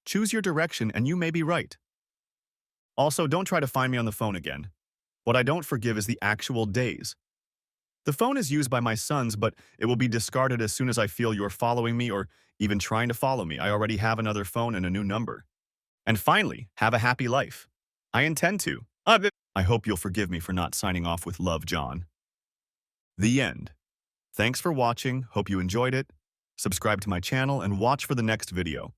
S1: Choose your direction and you may be right. Also, don't try to find me on the phone again. What I don't forgive is the actual days. The phone is used by my sons, but it will be discarded as soon as I feel you're following me or even trying to follow me. I already have another phone and a new number. And finally, have a happy life. I intend to. I hope you'll forgive me for not signing off with love, John. The end. Thanks for watching. Hope you enjoyed it. Subscribe to my channel and watch for the next video.